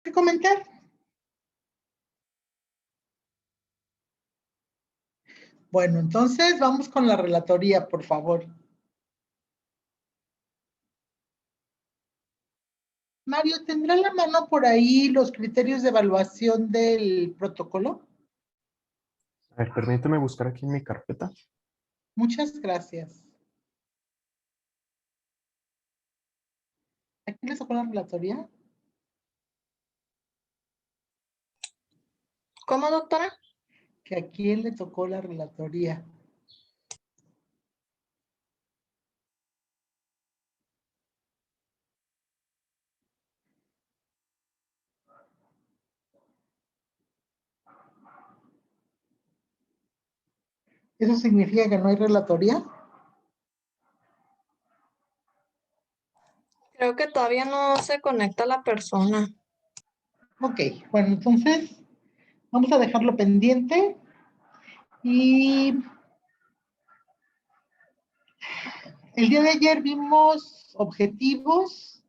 ¿Qué comentar? Bueno, entonces vamos con la relatoría, por favor. Mario, ¿tendrá la mano por ahí los criterios de evaluación del protocolo? A ver, permíteme buscar aquí en mi carpeta. Muchas gracias. ¿A quién le tocó la relatoría? ¿Cómo, doctora? ¿Que a quién le tocó la relatoría? ¿Eso significa que no hay relatoría? Creo que todavía no se conecta la persona. Ok, bueno, entonces vamos a dejarlo pendiente y el día de ayer vimos objetivos,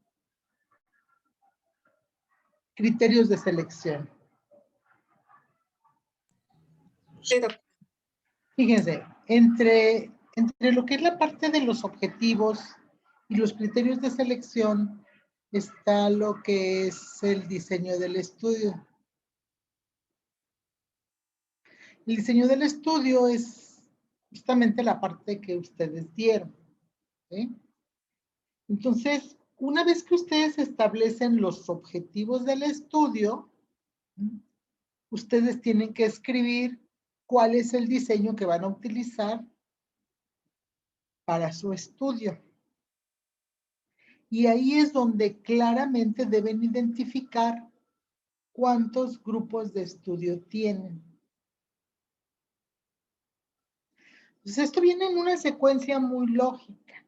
criterios de selección. Sí, doctora. Fíjense, entre lo que es la parte de los objetivos y los criterios de selección está lo que es el diseño del estudio. El diseño del estudio es justamente la parte que ustedes dieron, ¿sí? Entonces, una vez que ustedes establecen los objetivos del estudio, ustedes tienen que escribir cuál es el diseño que van a utilizar para su estudio. Y ahí es donde claramente deben identificar cuántos grupos de estudio tienen. Entonces, esto viene en una secuencia muy lógica.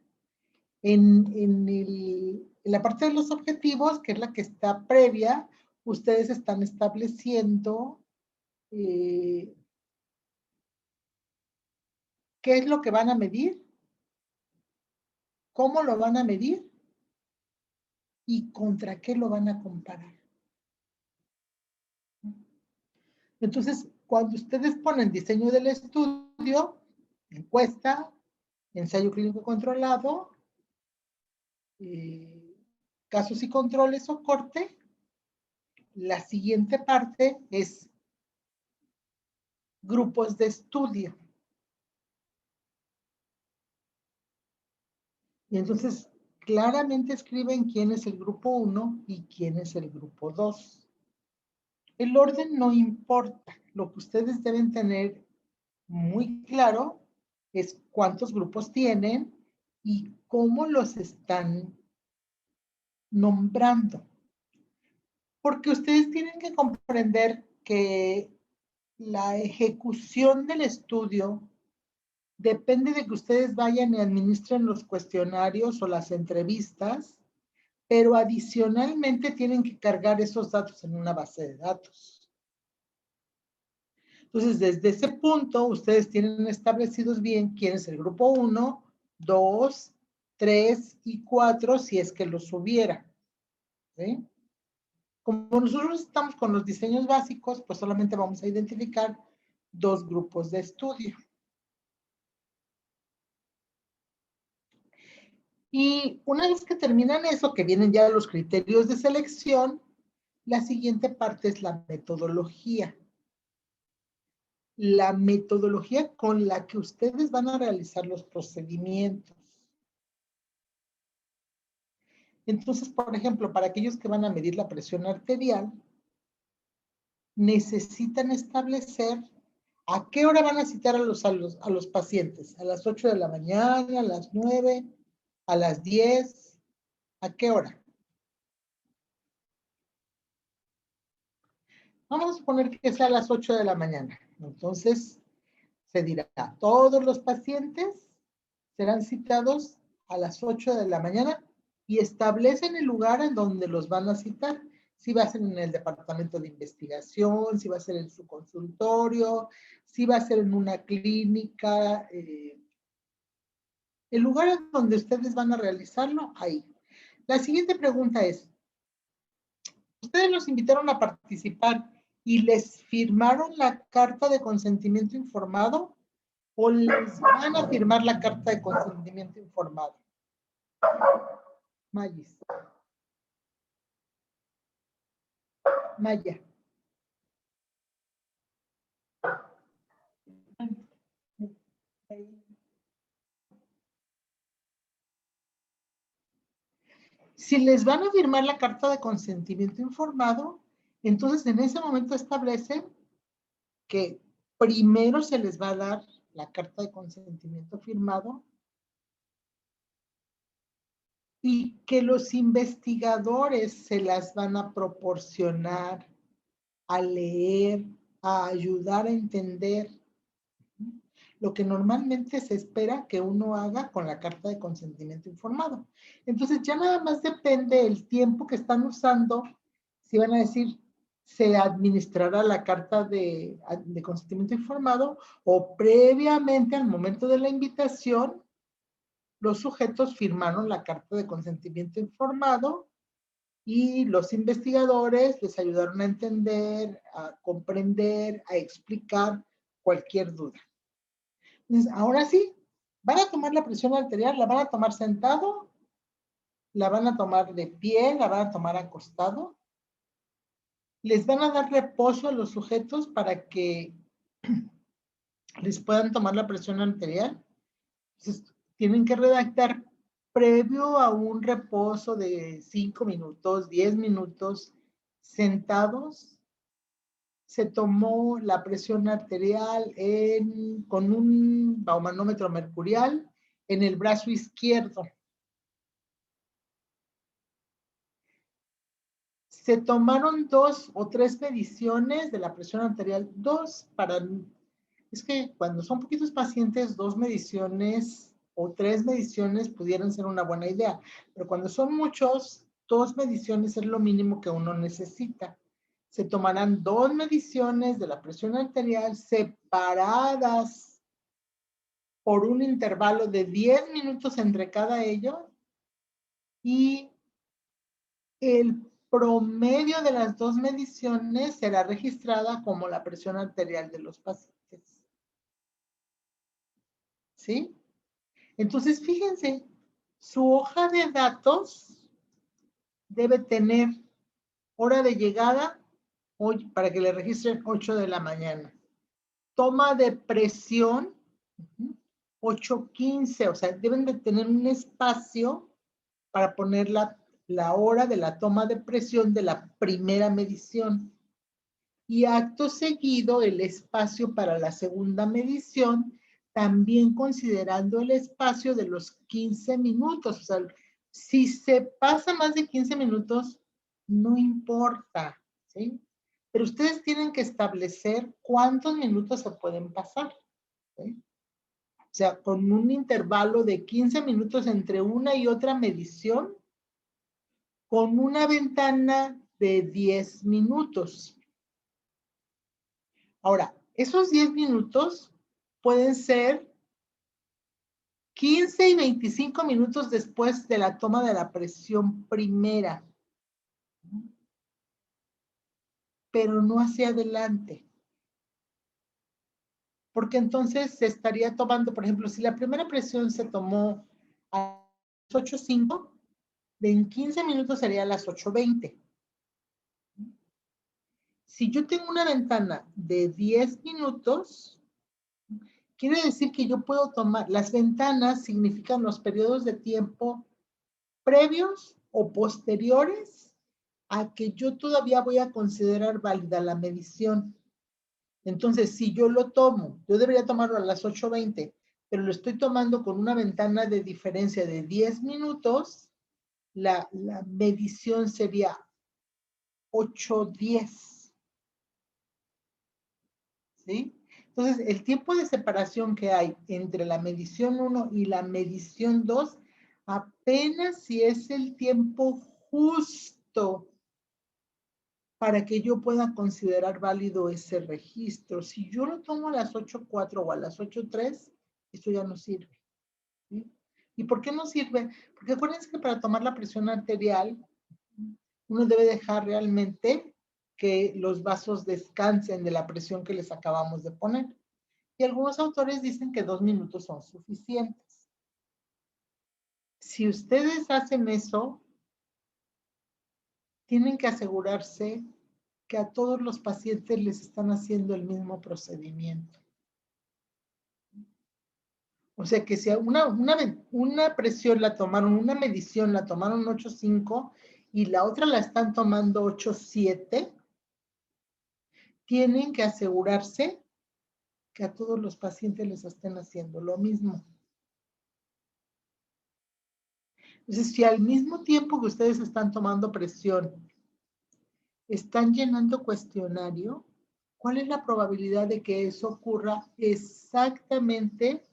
En la parte de los objetivos, que es la que está previa, ustedes están estableciendo qué es lo que van a medir, cómo lo van a medir y contra qué lo van a comparar. Entonces, cuando ustedes ponen diseño del estudio, encuesta, ensayo clínico controlado, casos y controles o corte, la siguiente parte es grupos de estudio. Y entonces claramente escriben quién es el grupo 1 y quién es el grupo 2. El orden no importa. Lo que ustedes deben tener muy claro es cuántos grupos tienen y cómo los están nombrando. Porque ustedes tienen que comprender que la ejecución del estudio depende de que ustedes vayan y administren los cuestionarios o las entrevistas, pero adicionalmente tienen que cargar esos datos en una base de datos. Entonces, desde ese punto, ustedes tienen establecidos bien quién es el grupo 1, 2, 3 y 4, si es que los hubiera. ¿Sí? Como nosotros estamos con los diseños básicos, pues solamente vamos a identificar 2 grupos de estudio. Y una vez que terminan eso, que vienen ya los criterios de selección, la siguiente parte es la metodología. La metodología con la que ustedes van a realizar los procedimientos. Entonces, por ejemplo, para aquellos que van a medir la presión arterial, necesitan establecer a qué hora van a citar a los pacientes. ¿A las 8 de la mañana, a las 9, a las 10? ¿A qué hora? Vamos a suponer que sea a las 8 de la mañana. Entonces, se dirá, todos los pacientes serán citados a las 8 de la mañana y establecen el lugar en donde los van a citar. Si va a ser en el departamento de investigación, si va a ser en su consultorio, si va a ser en una clínica. El lugar en donde ustedes van a realizarlo, ahí. La siguiente pregunta es, ustedes los invitaron a participar y les firmaron la carta de consentimiento informado o les van a firmar la carta de consentimiento informado. Mayis. Maya. Si les van a firmar la carta de consentimiento informado, entonces en ese momento establecen que primero se les va a dar la carta de consentimiento firmado y que los investigadores se las van a proporcionar, a leer, a ayudar a entender lo que normalmente se espera que uno haga con la carta de consentimiento informado. Entonces ya nada más depende el tiempo que están usando, si van a decir, se administrará la carta de consentimiento informado o previamente al momento de la invitación, los sujetos firmaron la carta de consentimiento informado y los investigadores les ayudaron a entender, a comprender, a explicar cualquier duda. Entonces, ahora sí, van a tomar la presión arterial, la van a tomar sentado, la van a tomar de pie, la van a tomar acostado. Les van a dar reposo a los sujetos para que les puedan tomar la presión arterial. Entonces, tienen que redactar previo a un reposo de 5 minutos, 10 minutos, sentados. Se tomó la presión arterial con un baumanómetro mercurial en el brazo izquierdo. Se tomaron 2 o 3 mediciones de la presión arterial. Es que cuando son poquitos pacientes, 2 mediciones o 3 mediciones pudieran ser una buena idea. Pero cuando son muchos, 2 mediciones es lo mínimo que uno necesita. Se tomarán 2 mediciones de la presión arterial separadas por un intervalo de 10 minutos entre cada ello y el promedio de las 2 mediciones será registrada como la presión arterial de los pacientes. ¿Sí? Entonces, fíjense, su hoja de datos debe tener hora de llegada hoy para que le registren 8 de la mañana. Toma de presión 8:15, o sea, deben de tener un espacio para poner la hora de la toma de presión de la primera medición. Y acto seguido el espacio para la segunda medición, también considerando el espacio de los 15 minutos. O sea, si se pasa más de 15 minutos, no importa, ¿sí? Pero ustedes tienen que establecer cuántos minutos se pueden pasar, ¿sí? O sea, con un intervalo de 15 minutos entre una y otra medición, con una ventana de 10 minutos. Ahora, esos 10 minutos pueden ser 15 y 25 minutos después de la toma de la presión primera, pero no hacia adelante. Porque entonces se estaría tomando, por ejemplo, si la primera presión se tomó a las 8:05, en 15 minutos sería a las 8:20. Si yo tengo una ventana de 10 minutos, quiere decir que yo puedo tomar, las ventanas significan los periodos de tiempo previos o posteriores a que yo todavía voy a considerar válida la medición. Entonces, si yo lo tomo, yo debería tomarlo a las 8:20, pero lo estoy tomando con una ventana de diferencia de 10 minutos, la medición sería 8:10. ¿Sí? Entonces, el tiempo de separación que hay entre la medición 1 y la medición 2, apenas si es el tiempo justo para que yo pueda considerar válido ese registro. Si yo lo tomo a las 8:04 o a las 8:03, esto ya no sirve. ¿Sí? ¿Y por qué no sirve? Porque acuérdense que para tomar la presión arterial, uno debe dejar realmente que los vasos descansen de la presión que les acabamos de poner. Y algunos autores dicen que 2 minutos son suficientes. Si ustedes hacen eso, tienen que asegurarse que a todos los pacientes les están haciendo el mismo procedimiento. O sea que si una presión la tomaron, una medición la tomaron 8.5 y la otra la están tomando 8.7, tienen que asegurarse que a todos los pacientes les estén haciendo lo mismo. Entonces, si al mismo tiempo que ustedes están tomando presión, están llenando cuestionario, ¿cuál es la probabilidad de que eso ocurra exactamente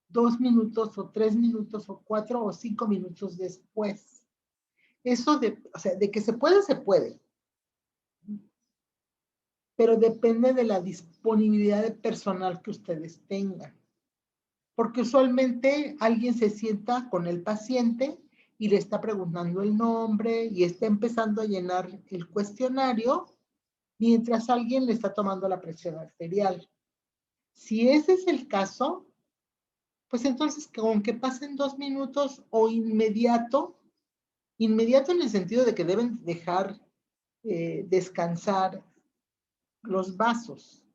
2 minutos o 3 minutos o 4 o 5 minutos después? Eso o sea, de que se puede, se puede. Pero depende de la disponibilidad de personal que ustedes tengan. Porque usualmente alguien se sienta con el paciente y le está preguntando el nombre y está empezando a llenar el cuestionario mientras alguien le está tomando la presión arterial. Si ese es el caso, pues entonces con que pasen 2 minutos o inmediato en el sentido de que deben dejar descansar los vasos.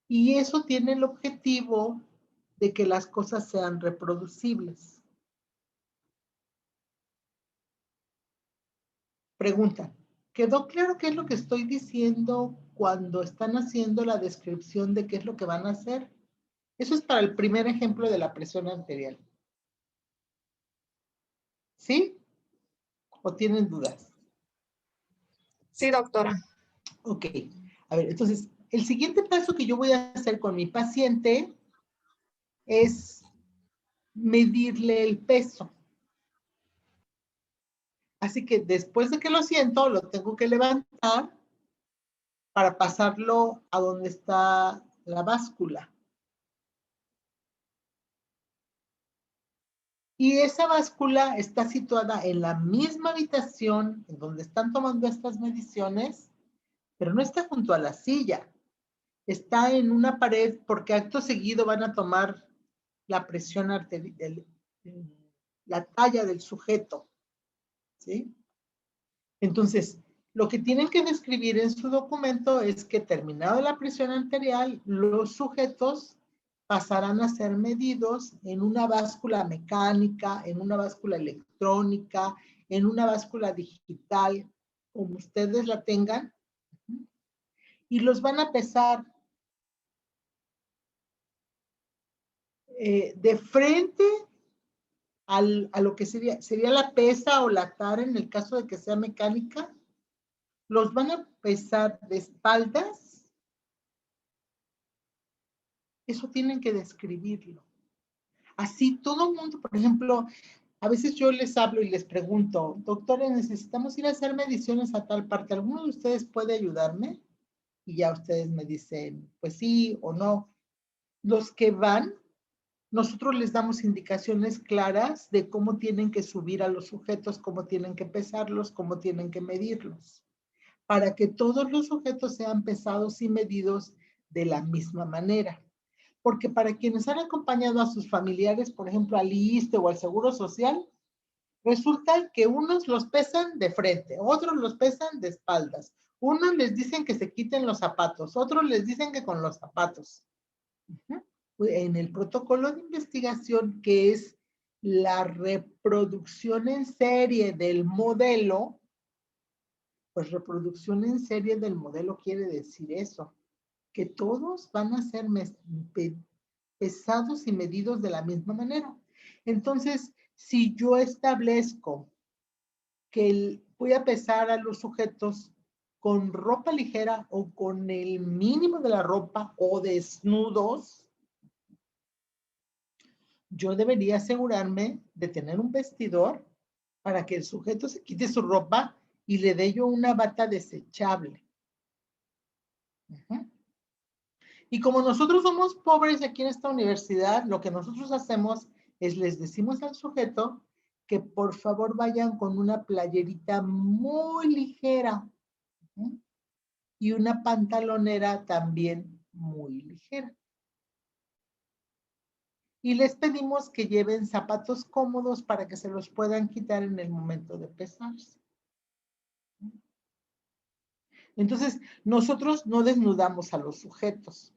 Y eso tiene el objetivo de que las cosas sean reproducibles. Pregunta, ¿quedó claro qué es lo que estoy diciendo cuando están haciendo la descripción de qué es lo que van a hacer? Eso es para el primer ejemplo de la presión arterial. ¿Sí? ¿O tienen dudas? Sí, doctora. Ok. A ver, entonces, el siguiente paso que yo voy a hacer con mi paciente es medirle el peso. Así que después de que lo siento, lo tengo que levantar para pasarlo a donde está la báscula. Y esa báscula está situada en la misma habitación en donde están tomando estas mediciones, pero no está junto a la silla. Está en una pared porque acto seguido van a tomar la presión arterial, la talla del sujeto. ¿Sí? Entonces, lo que tienen que describir en su documento es que terminada la presión arterial, los sujetos pasarán a ser medidos en una báscula mecánica, en una báscula electrónica, en una báscula digital, como ustedes la tengan, y los van a pesar de frente a lo que sería la pesa o la tara en el caso de que sea mecánica. Los van a pesar de espaldas. Eso tienen que describirlo. Así todo el mundo, por ejemplo, a veces yo les hablo y les pregunto, doctores, necesitamos ir a hacer mediciones a tal parte. ¿Alguno de ustedes puede ayudarme? Y ya ustedes me dicen, pues sí o no. Los que van, nosotros les damos indicaciones claras de cómo tienen que subir a los sujetos, cómo tienen que pesarlos, cómo tienen que medirlos, para que todos los sujetos sean pesados y medidos de la misma manera. Porque para quienes han acompañado a sus familiares, por ejemplo, al ISSSTE o al Seguro Social, resulta que unos los pesan de frente, otros los pesan de espaldas, unos les dicen que se quiten los zapatos, otros les dicen que con los zapatos. En el protocolo de investigación, que es la reproducción en serie del modelo, pues reproducción en serie del modelo quiere decir eso, que todos van a ser pesados y medidos de la misma manera. Entonces, si yo establezco que voy a pesar a los sujetos con ropa ligera o con el mínimo de la ropa o desnudos, yo debería asegurarme de tener un vestidor para que el sujeto se quite su ropa y le dé yo una bata desechable. Y como nosotros somos pobres aquí en esta universidad, lo que nosotros hacemos es les decimos al sujeto que por favor vayan con una playerita muy ligera, ¿sí? Y una pantalonera también muy ligera. Y les pedimos que lleven zapatos cómodos para que se los puedan quitar en el momento de pesarse. Entonces, nosotros no desnudamos a los sujetos,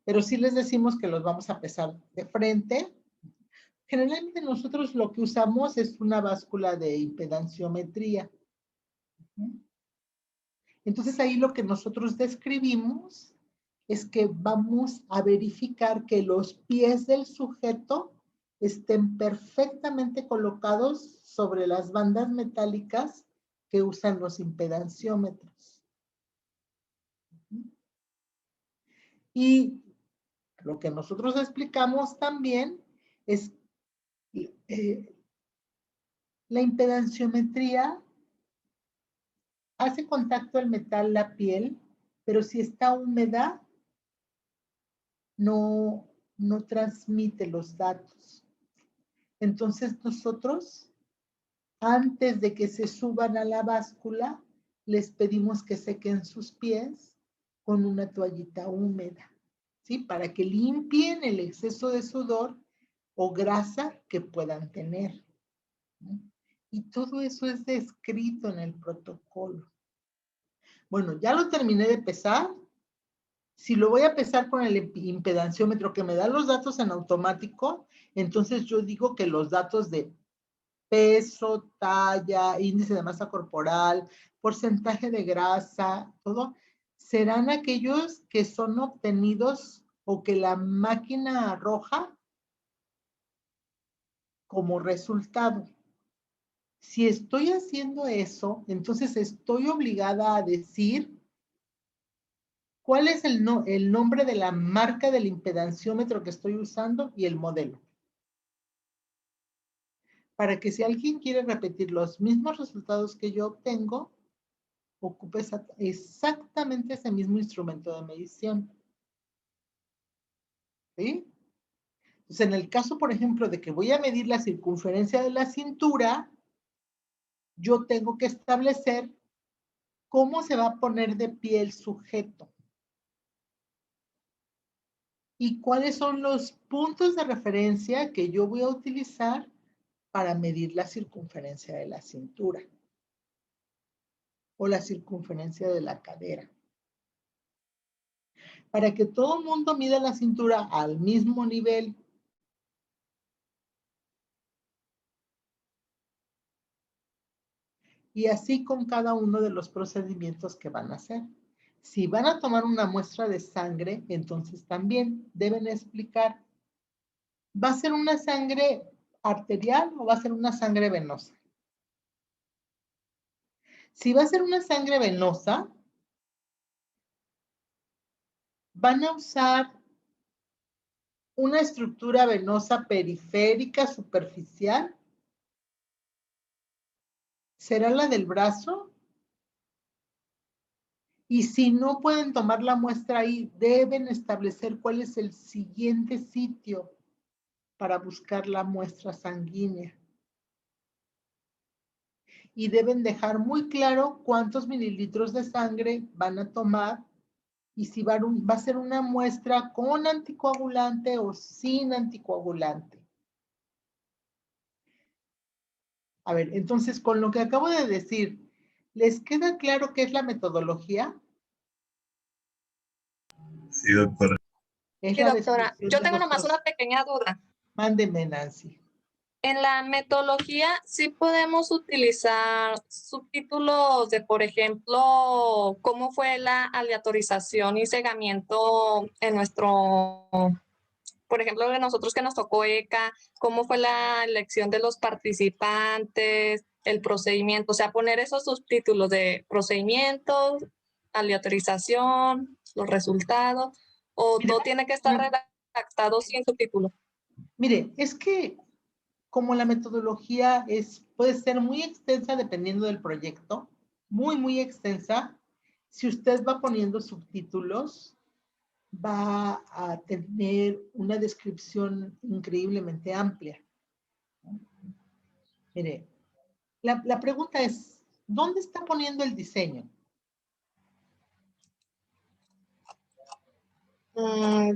pero sí les decimos que los vamos a pesar de frente. Generalmente nosotros lo que usamos es una báscula de impedanciometría. Entonces ahí lo que nosotros describimos es que vamos a verificar que los pies del sujeto estén perfectamente colocados sobre las bandas metálicas que usan los impedanciómetros. Y lo que nosotros explicamos también es la impedanciometría hace contacto el metal, la piel, pero si está húmeda, no transmite los datos. Entonces nosotros, antes de que se suban a la báscula, les pedimos que sequen sus pies con una toallita húmeda, ¿sí? Para que limpien el exceso de sudor o grasa que puedan tener, ¿no? Y todo eso es descrito en el protocolo. Bueno, ya lo terminé de pesar. Si lo voy a pesar con el impedanciómetro que me da los datos en automático, entonces yo digo que los datos de peso, talla, índice de masa corporal, porcentaje de grasa, todo, serán aquellos que son obtenidos o que la máquina arroja como resultado. Si estoy haciendo eso, entonces estoy obligada a decir cuál es el nombre de la marca del impedanciómetro que estoy usando y el modelo. Para que si alguien quiere repetir los mismos resultados que yo obtengo, ocupe exactamente ese mismo instrumento de medición. ¿Sí? Entonces, en el caso, por ejemplo, de que voy a medir la circunferencia de la cintura, yo tengo que establecer cómo se va a poner de pie el sujeto. Y cuáles son los puntos de referencia que yo voy a utilizar para medir la circunferencia de la cintura o la circunferencia de la cadera. Para que todo el mundo mida la cintura al mismo nivel. Y así con cada uno de los procedimientos que van a hacer. Si van a tomar una muestra de sangre, entonces también deben explicar, ¿va a ser una sangre arterial o va a ser una sangre venosa? Si va a ser una sangre venosa, van a usar una estructura venosa periférica superficial. ¿Será la del brazo? Y si no pueden tomar la muestra ahí, deben establecer cuál es el siguiente sitio para buscar la muestra sanguínea. Y deben dejar muy claro cuántos mililitros de sangre van a tomar y si va a ser una muestra con anticoagulante o sin anticoagulante. A ver, entonces con lo que acabo de decir, ¿les queda claro qué es la metodología? Sí, doctora. Es Sí, la doctora. descripción Yo de tengo los nomás una pequeña duda. Mándeme, Nancy. En la metodología sí podemos utilizar subtítulos de, por ejemplo, cómo fue la aleatorización y cegamiento en nuestro, por ejemplo, de nosotros que nos tocó ECA, cómo fue la elección de los participantes, el procedimiento, o sea, poner esos subtítulos de procedimiento, aleatorización, los resultados, o Mire, todo tiene que estar redactado sin subtítulos. Mire, es que como la metodología puede ser muy extensa dependiendo del proyecto, muy extensa, si usted va poniendo subtítulos, va a tener una descripción increíblemente amplia. Mire, la pregunta es, ¿dónde está poniendo el diseño?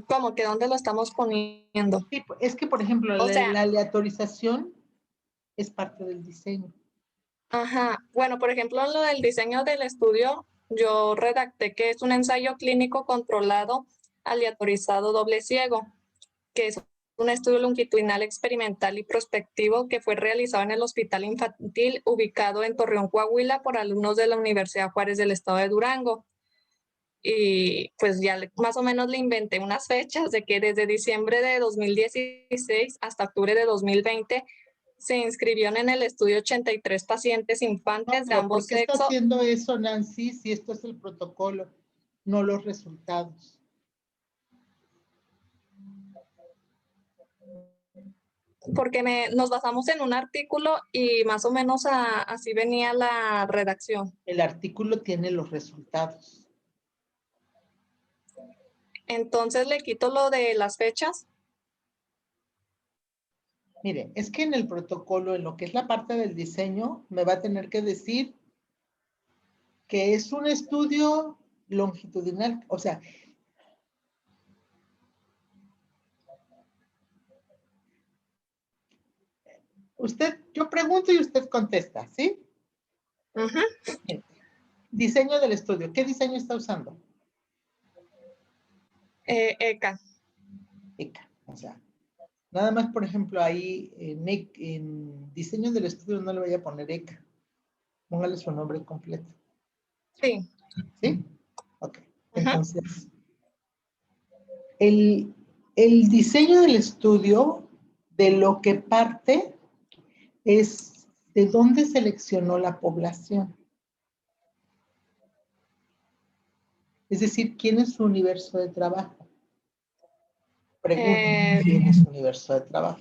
¿Cómo que dónde lo estamos poniendo? Sí, es que, por ejemplo, O sea, la aleatorización es parte del diseño. ajá. Bueno, por ejemplo, en lo del diseño del estudio, yo redacté que es un ensayo clínico controlado, aleatorizado, doble ciego, que es un estudio longitudinal experimental y prospectivo que fue realizado en el Hospital Infantil ubicado en Torreón, Coahuila, por alumnos de la Universidad Juárez del Estado de Durango. Y pues ya más o menos le inventé unas fechas de que desde diciembre de 2016 hasta octubre de 2020 se inscribieron en el estudio 83 pacientes No, infantes de pero ¿por ambos qué está sexos, haciendo eso, Nancy, si esto es el protocolo, no los resultados? porque nos basamos en un artículo y más o menos así venía la redacción. El artículo tiene los resultados. Entonces le quito lo de las fechas. Mire, es que en el protocolo, en lo que es la parte del diseño, me va a tener que decir que es un estudio longitudinal, o sea, yo pregunto y usted contesta, ¿sí? Ujú. Mire, diseño del estudio, ¿qué diseño está usando? ECA. ECA, o sea, nada más, por ejemplo, ahí en diseño del estudio no le voy a poner ECA, póngale su nombre completo, Sí. ¿sí? Ok, Ujú. entonces, el diseño del estudio, de lo que parte, es de dónde seleccionó la población. Es decir, ¿quién es su universo de trabajo? Pregunto, ¿quién es su universo de trabajo?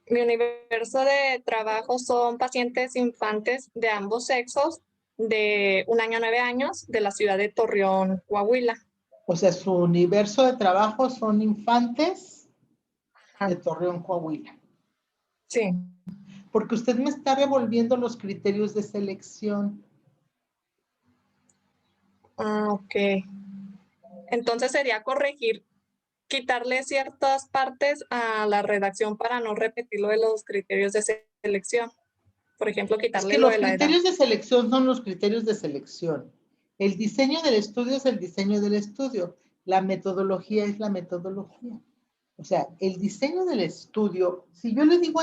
Mi universo de trabajo son pacientes infantes de ambos sexos, de 1 año a 9 años, de la ciudad de Torreón, Coahuila. O sea, su universo de trabajo son infantes de Ah, Torreón, Coahuila. sí. Porque usted me está revolviendo los criterios de selección. Ok. Entonces sería corregir, quitarle ciertas partes a la redacción para no repetir lo de los criterios de selección. Por ejemplo, Es quitarle que lo los de la edad. criterios de selección son los criterios de selección. El diseño del estudio es el diseño del estudio. La metodología es la metodología. O sea, el diseño del estudio, si yo le digo,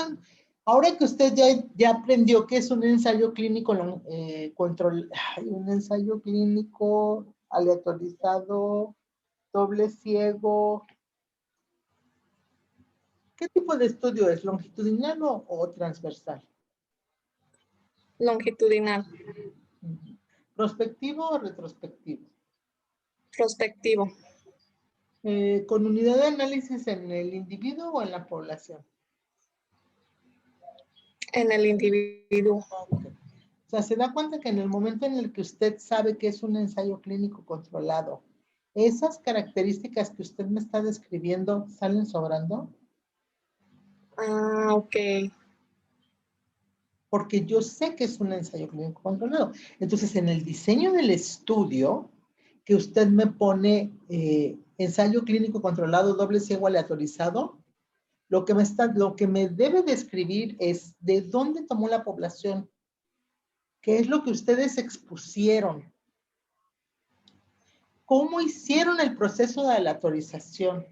ahora que usted ya aprendió que es un ensayo clínico un ensayo clínico aleatorizado, doble ciego, ¿qué tipo de estudio es? ¿Longitudinal o transversal? Longitudinal, ¿Prospectivo o retrospectivo? prospectivo, ¿Con unidad de análisis en el individuo o en la población? en el individuo. Okay. O sea, se da cuenta que en el momento en el que usted sabe que es un ensayo clínico controlado, esas características que usted me está describiendo salen sobrando, Ah, ok. porque yo sé que es un ensayo clínico controlado. Entonces, en el diseño del estudio, que usted me pone ensayo clínico controlado, doble ciego aleatorizado, lo que me debe describir es de dónde tomó la población, qué es lo que ustedes expusieron, cómo hicieron el proceso de aleatorización,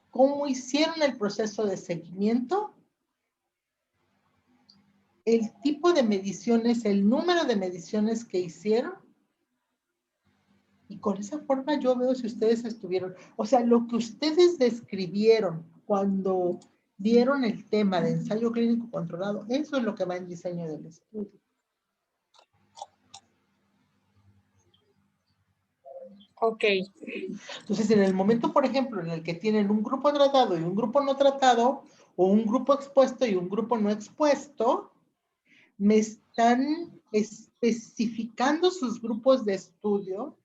cómo hicieron el proceso de seguimiento, el tipo de mediciones, el número de mediciones que hicieron, y con esa forma yo veo si ustedes estuvieron, o sea, lo que ustedes describieron cuando dieron el tema de ensayo clínico controlado, eso es lo que va en diseño del estudio. Ok. Entonces, en el momento, por ejemplo, en el que tienen un grupo tratado y un grupo no tratado, o un grupo expuesto y un grupo no expuesto, me están especificando sus grupos de estudio,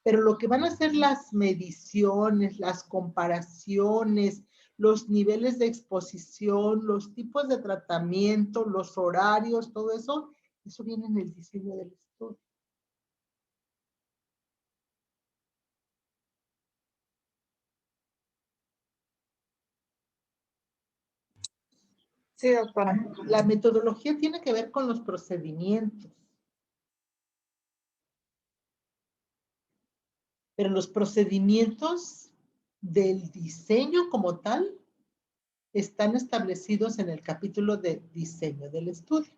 pero lo que van a hacer las mediciones, las comparaciones, los niveles de exposición, los tipos de tratamiento, los horarios, todo eso, eso viene en el diseño del estudio. Sí, doctora. La metodología tiene que ver con los procedimientos. Pero los procedimientos del diseño como tal están establecidos en el capítulo de diseño del estudio.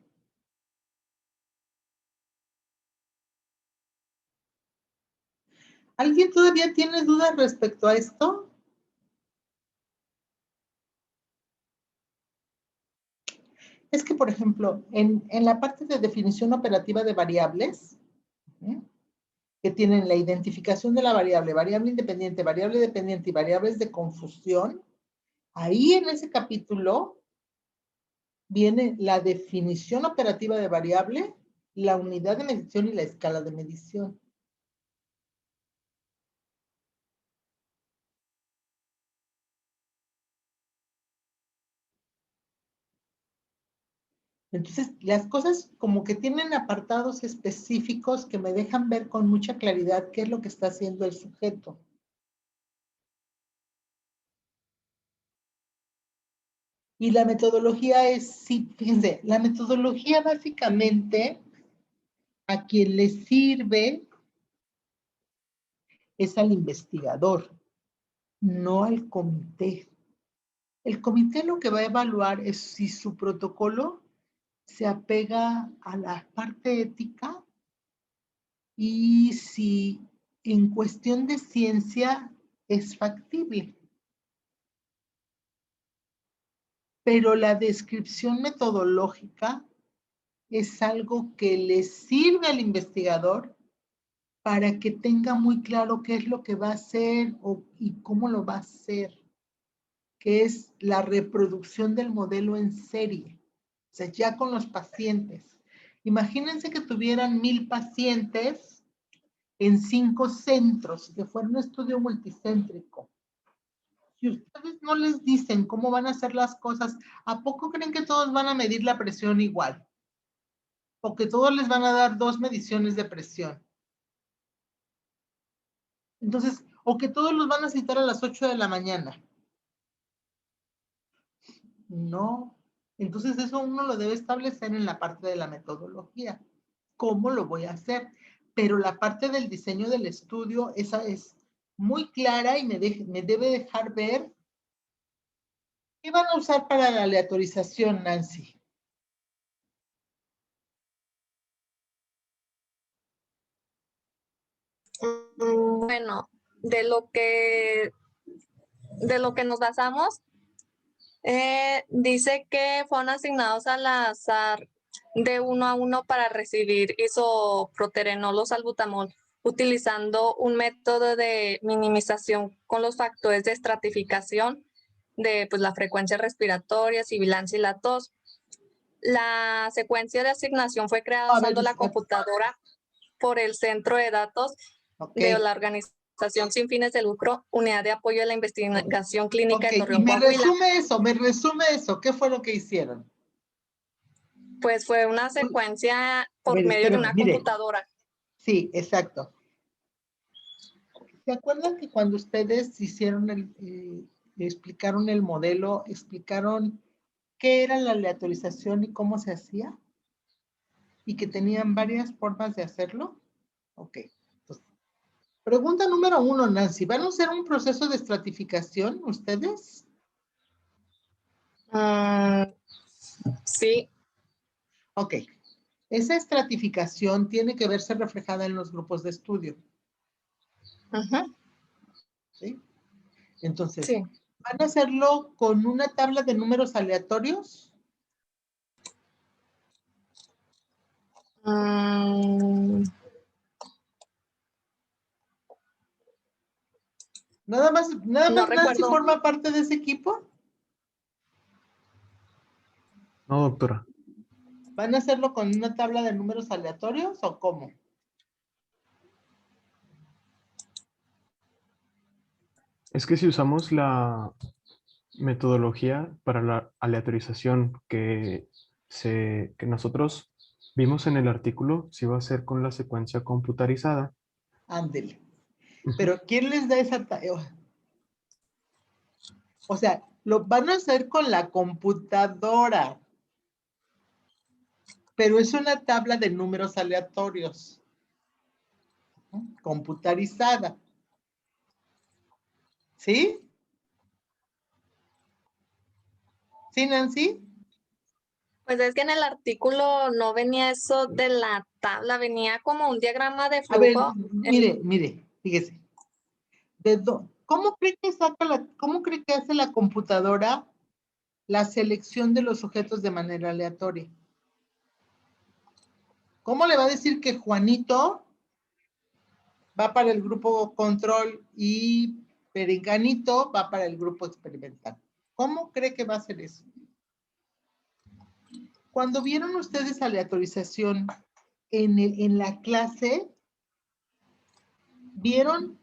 ¿Alguien todavía tiene dudas respecto a esto? Es que, por ejemplo, en la parte de definición operativa de variables, que tienen la identificación de la variable, variable independiente y variables de confusión, ahí en ese capítulo viene la definición operativa de variable, la unidad de medición y la escala de medición. Entonces, las cosas como que tienen apartados específicos que me dejan ver con mucha claridad qué es lo que está haciendo el sujeto. Y la metodología es, sí, fíjense, la metodología básicamente a quien le sirve es al investigador, no al comité. El comité lo que va a evaluar es si su protocolo se apega a la parte ética y si en cuestión de ciencia es factible. Pero la descripción metodológica es algo que le sirve al investigador para que tenga muy claro qué es lo que va a hacer y cómo lo va a hacer, que es la reproducción del modelo en serie, o sea, ya con los pacientes. Imagínense que tuvieran 1000 pacientes en 5 centros, que fuera un estudio multicéntrico. Si ustedes no les dicen cómo van a hacer las cosas, ¿a poco creen que todos van a medir la presión igual? O que todos les van a dar 2 mediciones de presión. Entonces, o que todos los van a citar a las 8 de la mañana. No. Entonces, eso uno lo debe establecer en la parte de la metodología. ¿Cómo lo voy a hacer? Pero la parte del diseño del estudio, esa es muy clara y me debe dejar ver qué van a usar para la aleatorización, Nancy. Bueno, de lo que nos basamos, dice que fueron asignados al azar de 1 a 1 para recibir isoproterenol o salbutamol, utilizando un método de minimización con los factores de estratificación de pues, la frecuencia respiratoria, sibilancia y la tos. La secuencia de asignación fue creada usando la computadora por el Centro de Datos de la Organización Sin Fines de Lucro, Unidad de Apoyo a la Investigación Clínica de Torreón, Coahuila. Me resume eso. ¿Qué fue lo que hicieron? Pues fue una secuencia por medio de una computadora. Sí, exacto. ¿Se acuerdan que cuando ustedes hicieron explicaron el modelo, explicaron qué era la aleatorización y cómo se hacía? Y que tenían varias formas de hacerlo. Ok. Entonces, pregunta número 1, Nancy. ¿Van a hacer un proceso de estratificación ustedes? Sí. Ok. Esa estratificación tiene que verse reflejada en los grupos de estudio. ¿Sí? Entonces, sí. ¿van a hacerlo con una tabla de números aleatorios? Nada más No Nancy forma parte de ese equipo. No, doctora. ¿Van a hacerlo con una tabla de números aleatorios o cómo? Es que si usamos la metodología para la aleatorización que nosotros vimos en el artículo, sí va a ser con la secuencia computarizada. Ándele. Ujú. Pero ¿quién les da esa tarea? O sea, lo van a hacer con la computadora. Pero es una tabla de números aleatorios. Computarizada. ¿Sí? ¿Sí, Nancy? Pues es que en el artículo no venía eso de la tabla, venía como un diagrama de A ver, flujo. mire, fíjese. ¿Cómo cree que hace la computadora la selección de los sujetos de manera aleatoria? ¿Cómo le va a decir que Juanito va para el grupo control y Perenganito va para el grupo experimental? ¿Cómo cree que va a hacer eso? Cuando vieron ustedes aleatorización en la clase, vieron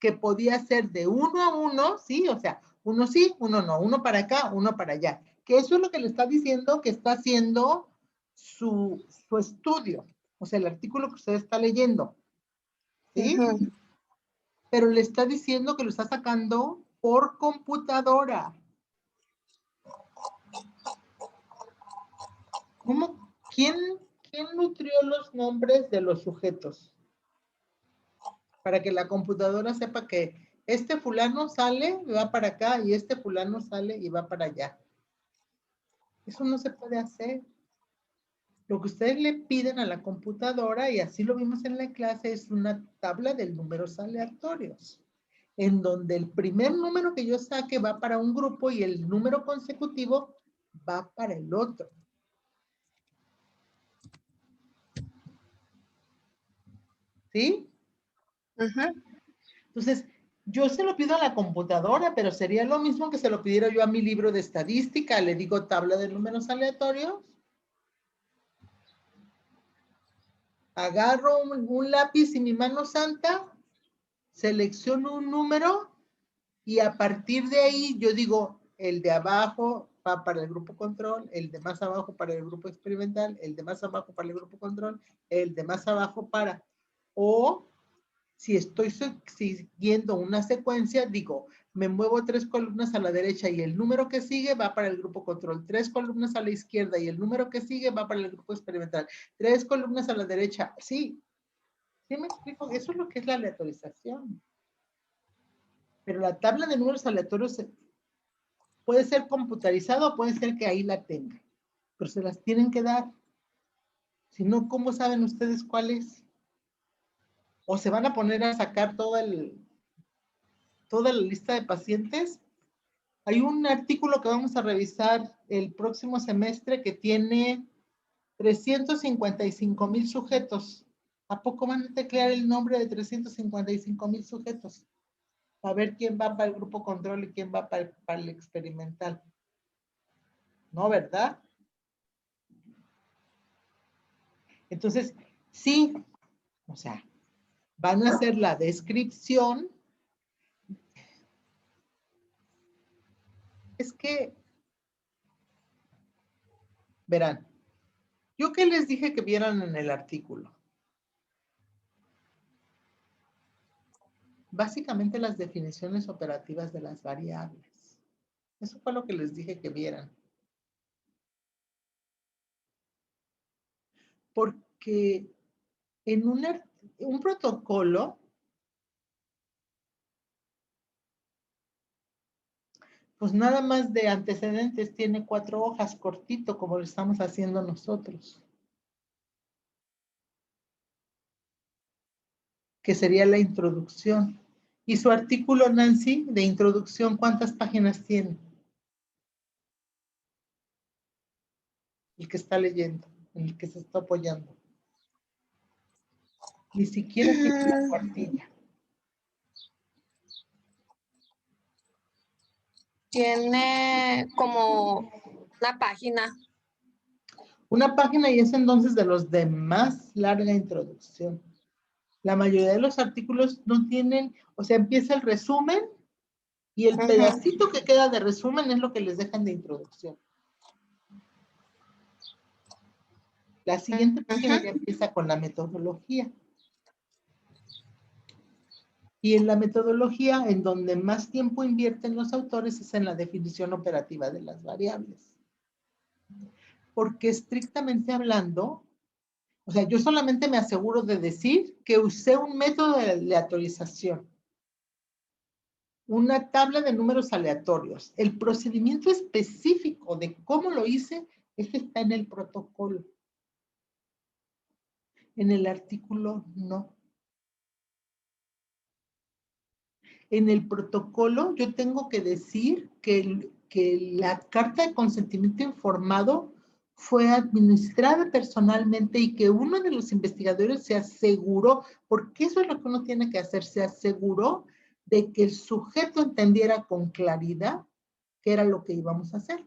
que podía ser de 1 a 1, ¿sí? O sea, uno sí, uno no, uno para acá, uno para allá. Que eso es lo que le está diciendo que está haciendo su estudio. O sea, el artículo que usted está leyendo. ¿Sí? Ujú. Pero le está diciendo que lo está sacando por computadora. ¿Cómo? ¿Quién nutrió los nombres de los sujetos? Para que la computadora sepa que este fulano sale y va para acá y este fulano sale y va para allá. Eso no se puede hacer. Lo que ustedes le piden a la computadora, y así lo vimos en la clase, es una tabla de números aleatorios, en donde el primer número que yo saque va para un grupo y el número consecutivo va para el otro. ¿Sí? Ujú. Entonces, yo se lo pido a la computadora, pero sería lo mismo que se lo pidiera yo a mi libro de estadística. Le digo tabla de números aleatorios. Agarro un lápiz y mi mano santa, selecciono un número y a partir de ahí yo digo, el de abajo va para el grupo control, el de más abajo para el grupo experimental, el de más abajo para el grupo control, el de más abajo para... O si estoy siguiendo una secuencia, digo, me muevo 3 columnas a la derecha y el número que sigue va para el grupo control, 3 columnas a la izquierda y el número que sigue va para el grupo experimental, 3 columnas a la derecha. Sí, ¿sí me explico? Eso es lo que es la aleatorización. Pero la tabla de números aleatorios puede ser computarizado, puede ser que ahí la tenga, pero se las tienen que dar. Si no, ¿cómo saben ustedes cuál es? O se van a poner a sacar toda la lista de pacientes. Hay un artículo que vamos a revisar el próximo semestre que tiene 355,000 sujetos. ¿A poco van a teclear el nombre de 355,000 sujetos? A ver quién va para el grupo control y quién va para el experimental. ¿No, verdad? Entonces, sí, o sea, van a hacer la descripción. Es que, verán, yo que les dije que vieran en el artículo. Básicamente las definiciones operativas de las variables. Eso fue lo que les dije que vieran. Porque en un protocolo, pues nada más de antecedentes tiene 4 hojas, cortito, como lo estamos haciendo nosotros. Que sería la introducción. Y su artículo, Nancy, de introducción, ¿cuántas páginas tiene? El que está leyendo, el que se está apoyando. Ni siquiera tiene la cuartilla. Tiene como una página. Una página y es entonces de los de más larga introducción. La mayoría de los artículos no tienen, o sea, empieza el resumen Y el Ajá. pedacito que queda de resumen es lo que les dejan de introducción. La siguiente página ya empieza con la metodología. Y en la metodología, en donde más tiempo invierten los autores, es en la definición operativa de las variables. Porque estrictamente hablando, o sea, yo solamente me aseguro de decir que usé un método de aleatorización, una tabla de números aleatorios. El procedimiento específico de cómo lo hice, ese está en el protocolo. En el artículo, no. En el protocolo, yo tengo que decir que la carta de consentimiento informado fue administrada personalmente y que uno de los investigadores se aseguró, porque eso es lo que uno tiene que hacer, se aseguró de que el sujeto entendiera con claridad qué era lo que íbamos a hacer.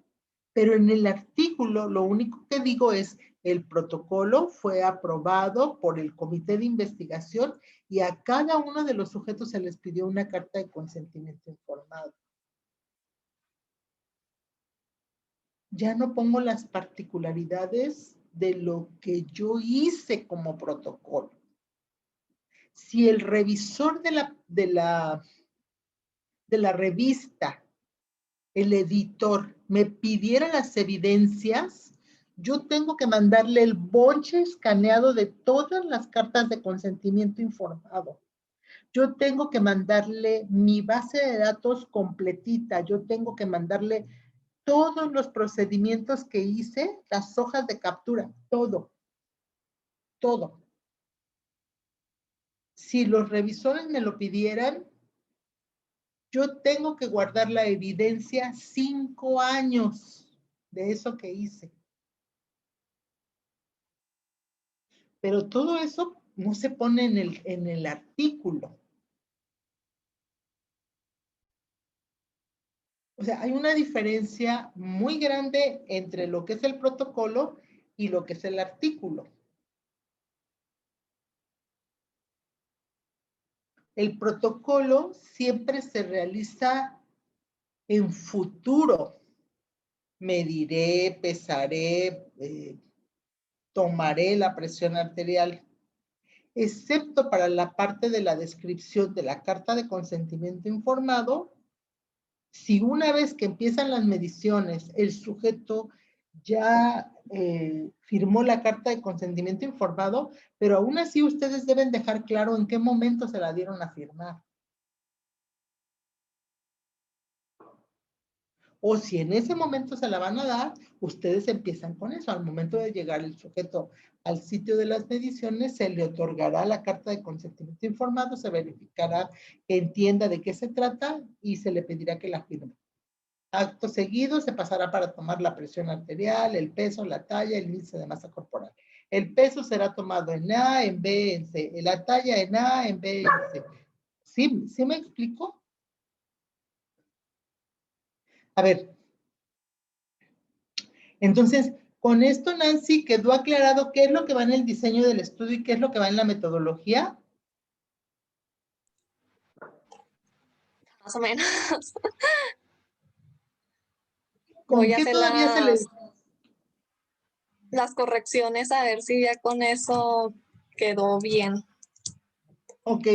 Pero en el artículo, lo único que digo es, el protocolo fue aprobado por el comité de investigación y a cada uno de los sujetos se les pidió una carta de consentimiento informado. Ya no pongo las particularidades de lo que yo hice como protocolo. Si el revisor de la revista, el editor, me pidiera las evidencias, yo tengo que mandarle el bonche escaneado de todas las cartas de consentimiento informado. Yo tengo que mandarle mi base de datos completita. Yo tengo que mandarle todos los procedimientos que hice, las hojas de captura, todo. Todo. Si los revisores me lo pidieran, yo tengo que guardar la evidencia 5 años de eso que hice. Pero todo eso no se pone en el artículo. O sea, hay una diferencia muy grande entre lo que es el protocolo y lo que es el artículo. El protocolo siempre se realiza en futuro. Mediré, pesaré, tomaré la presión arterial, excepto para la parte de la descripción de la carta de consentimiento informado. Si una vez que empiezan las mediciones, el sujeto ya firmó la carta de consentimiento informado, pero aún así ustedes deben dejar claro en qué momento se la dieron a firmar. O si en ese momento se la van a dar, ustedes empiezan con eso. Al momento de llegar el sujeto al sitio de las mediciones, se le otorgará la carta de consentimiento informado, se verificará que entienda de qué se trata y se le pedirá que la firme. Acto seguido se pasará para tomar la presión arterial, el peso, la talla, el índice de masa corporal. El peso será tomado en A, en B, en C. La talla en A, en B, en C. ¿Sí me explico? A ver. Entonces, con esto, Nancy, ¿quedó aclarado qué es lo que va en el diseño del estudio y qué es lo que va en la metodología? Más o menos. ¿Con Voy a qué hacer todavía se les... las correcciones a ver si ya con eso quedó bien. Ok.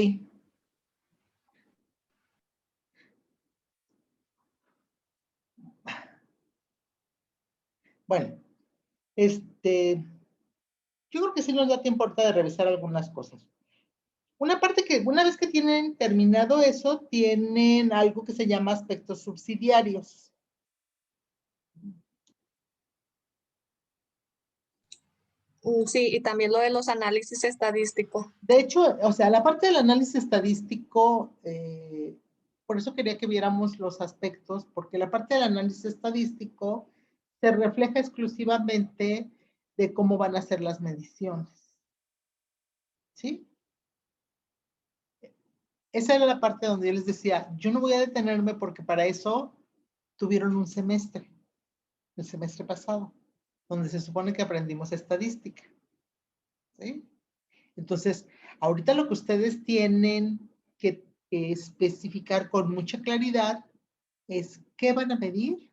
Bueno, yo creo que sí nos da tiempo ahorita de revisar algunas cosas. Una parte que, una vez que tienen terminado eso, tienen algo que se llama aspectos subsidiarios. Sí, y también lo de los análisis estadísticos. De hecho, o sea, la parte del análisis estadístico, por eso quería que viéramos los aspectos, porque la parte del análisis estadístico se refleja exclusivamente de cómo van a ser las mediciones. ¿Sí? Esa era la parte donde yo les decía, yo no voy a detenerme porque para eso tuvieron un semestre, el semestre pasado, donde se supone que aprendimos estadística. ¿Sí? Entonces, ahorita lo que ustedes tienen que especificar con mucha claridad es qué van a medir,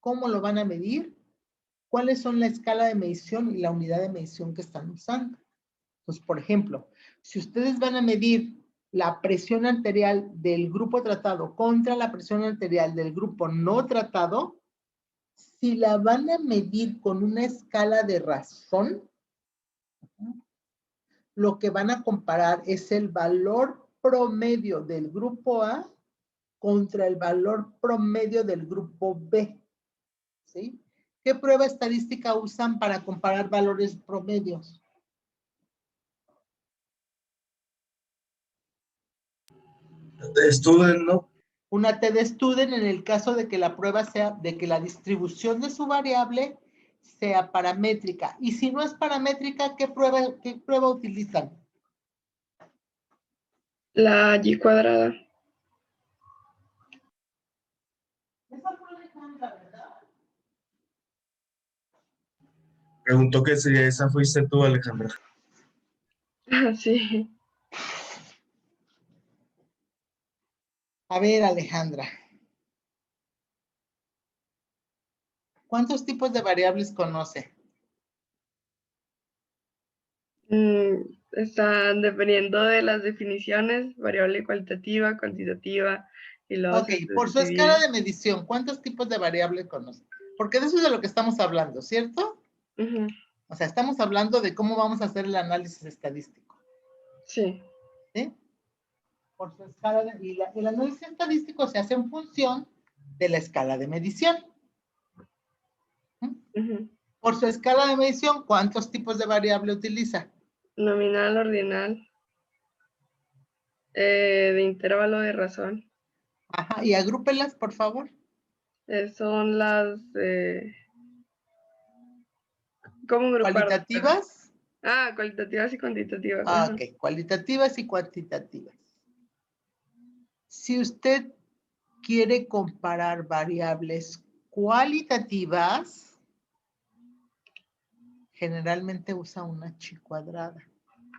cómo lo van a medir, cuáles son la escala de medición y la unidad de medición que están usando. Entonces, por ejemplo, si ustedes van a medir la presión arterial del grupo tratado contra la presión arterial del grupo no tratado, si la van a medir con una escala de razón, lo que van a comparar es el valor promedio del grupo A contra el valor promedio del grupo B. ¿Sí? ¿Qué prueba estadística usan para comparar valores promedios? Student, ¿no? Una T-de-Student en el caso de que la prueba sea, de que la distribución de su variable sea paramétrica. Y si no es paramétrica, ¿qué prueba utilizan? La Y cuadrada. Esa fue Alejandra, ¿verdad? Preguntó que si esa fuiste tú, Alejandra. Sí. A ver, Alejandra. ¿Cuántos tipos de variables conoce? Están dependiendo de las definiciones, variable cualitativa, cuantitativa y luego Ok, por su escala de medición, ¿cuántos tipos de variables conoce? Porque de eso es de lo que estamos hablando, ¿cierto? Ujú. O sea, estamos hablando de cómo vamos a hacer el análisis estadístico. Sí. ¿Sí? Por su escala el análisis estadístico se hace en función de la escala de medición. Ujú. Por su escala de medición, ¿cuántos tipos de variable utiliza? Nominal, ordinal, de intervalo de razón. Ajá, y agrúpelas, por favor. Son las... ¿Cómo agruparlas? Cualitativas. Cualitativas y cuantitativas. Ok, cualitativas y cuantitativas. Si usted quiere comparar variables cualitativas, generalmente usa una chi cuadrada.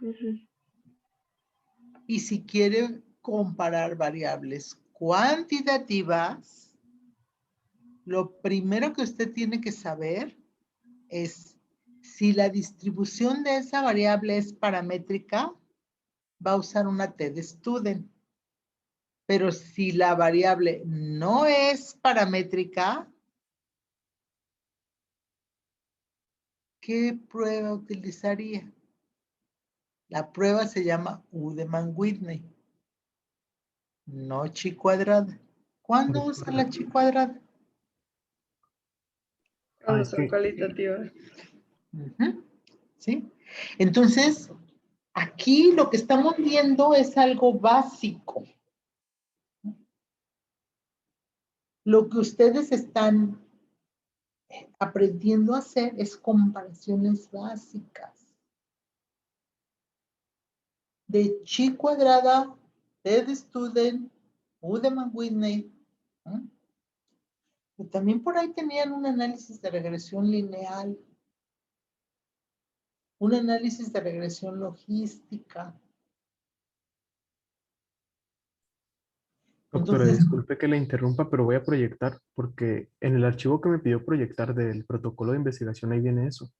Ujú. Y si quiere comparar variables cuantitativas, lo primero que usted tiene que saber es si la distribución de esa variable es paramétrica, va a usar una T-de-Student. Pero si la variable no es paramétrica, ¿qué prueba utilizaría? La prueba se llama Udemann-Whitney, no chi cuadrada. ¿Cuándo usa la chi cuadrada? Cuando es son que cualitativas. ¿Sí? Entonces, aquí lo que estamos viendo es algo básico. Lo que ustedes están aprendiendo a hacer es comparaciones básicas. De chi cuadrada, T-de-Student, Udemann-Whitney. Y también por ahí tenían un análisis de regresión lineal, un análisis de regresión logística. doctora, Entonces, disculpe que le interrumpa, pero voy a proyectar porque en el archivo que me pidió proyectar del protocolo de investigación ahí viene eso.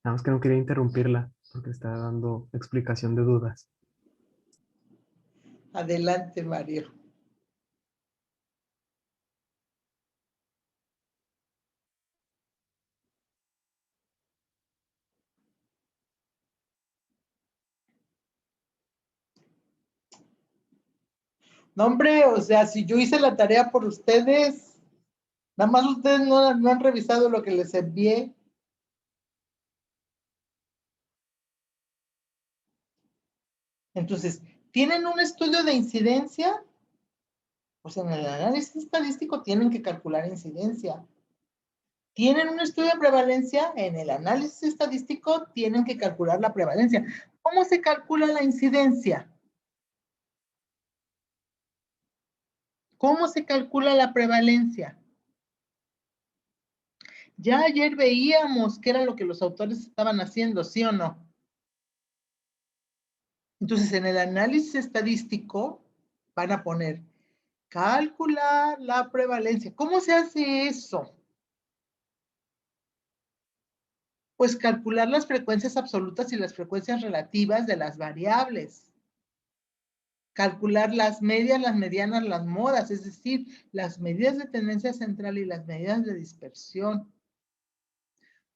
Nada más que no quería interrumpirla porque estaba dando explicación de dudas. adelante, Mario. No, hombre, o sea, si yo hice la tarea por ustedes, nada más ustedes no han revisado lo que les envié. Entonces, ¿tienen un estudio de incidencia? Pues en el análisis estadístico tienen que calcular incidencia. ¿Tienen un estudio de prevalencia? En el análisis estadístico tienen que calcular la prevalencia. ¿Cómo se calcula la incidencia? ¿Cómo se calcula la prevalencia? Ya ayer veíamos qué era lo que los autores estaban haciendo, ¿sí o no? Entonces, en el análisis estadístico van a poner calcular la prevalencia. ¿Cómo se hace eso? Pues calcular las frecuencias absolutas y las frecuencias relativas de las variables. Calcular las medias, las medianas, las modas, es decir, las medidas de tendencia central y las medidas de dispersión.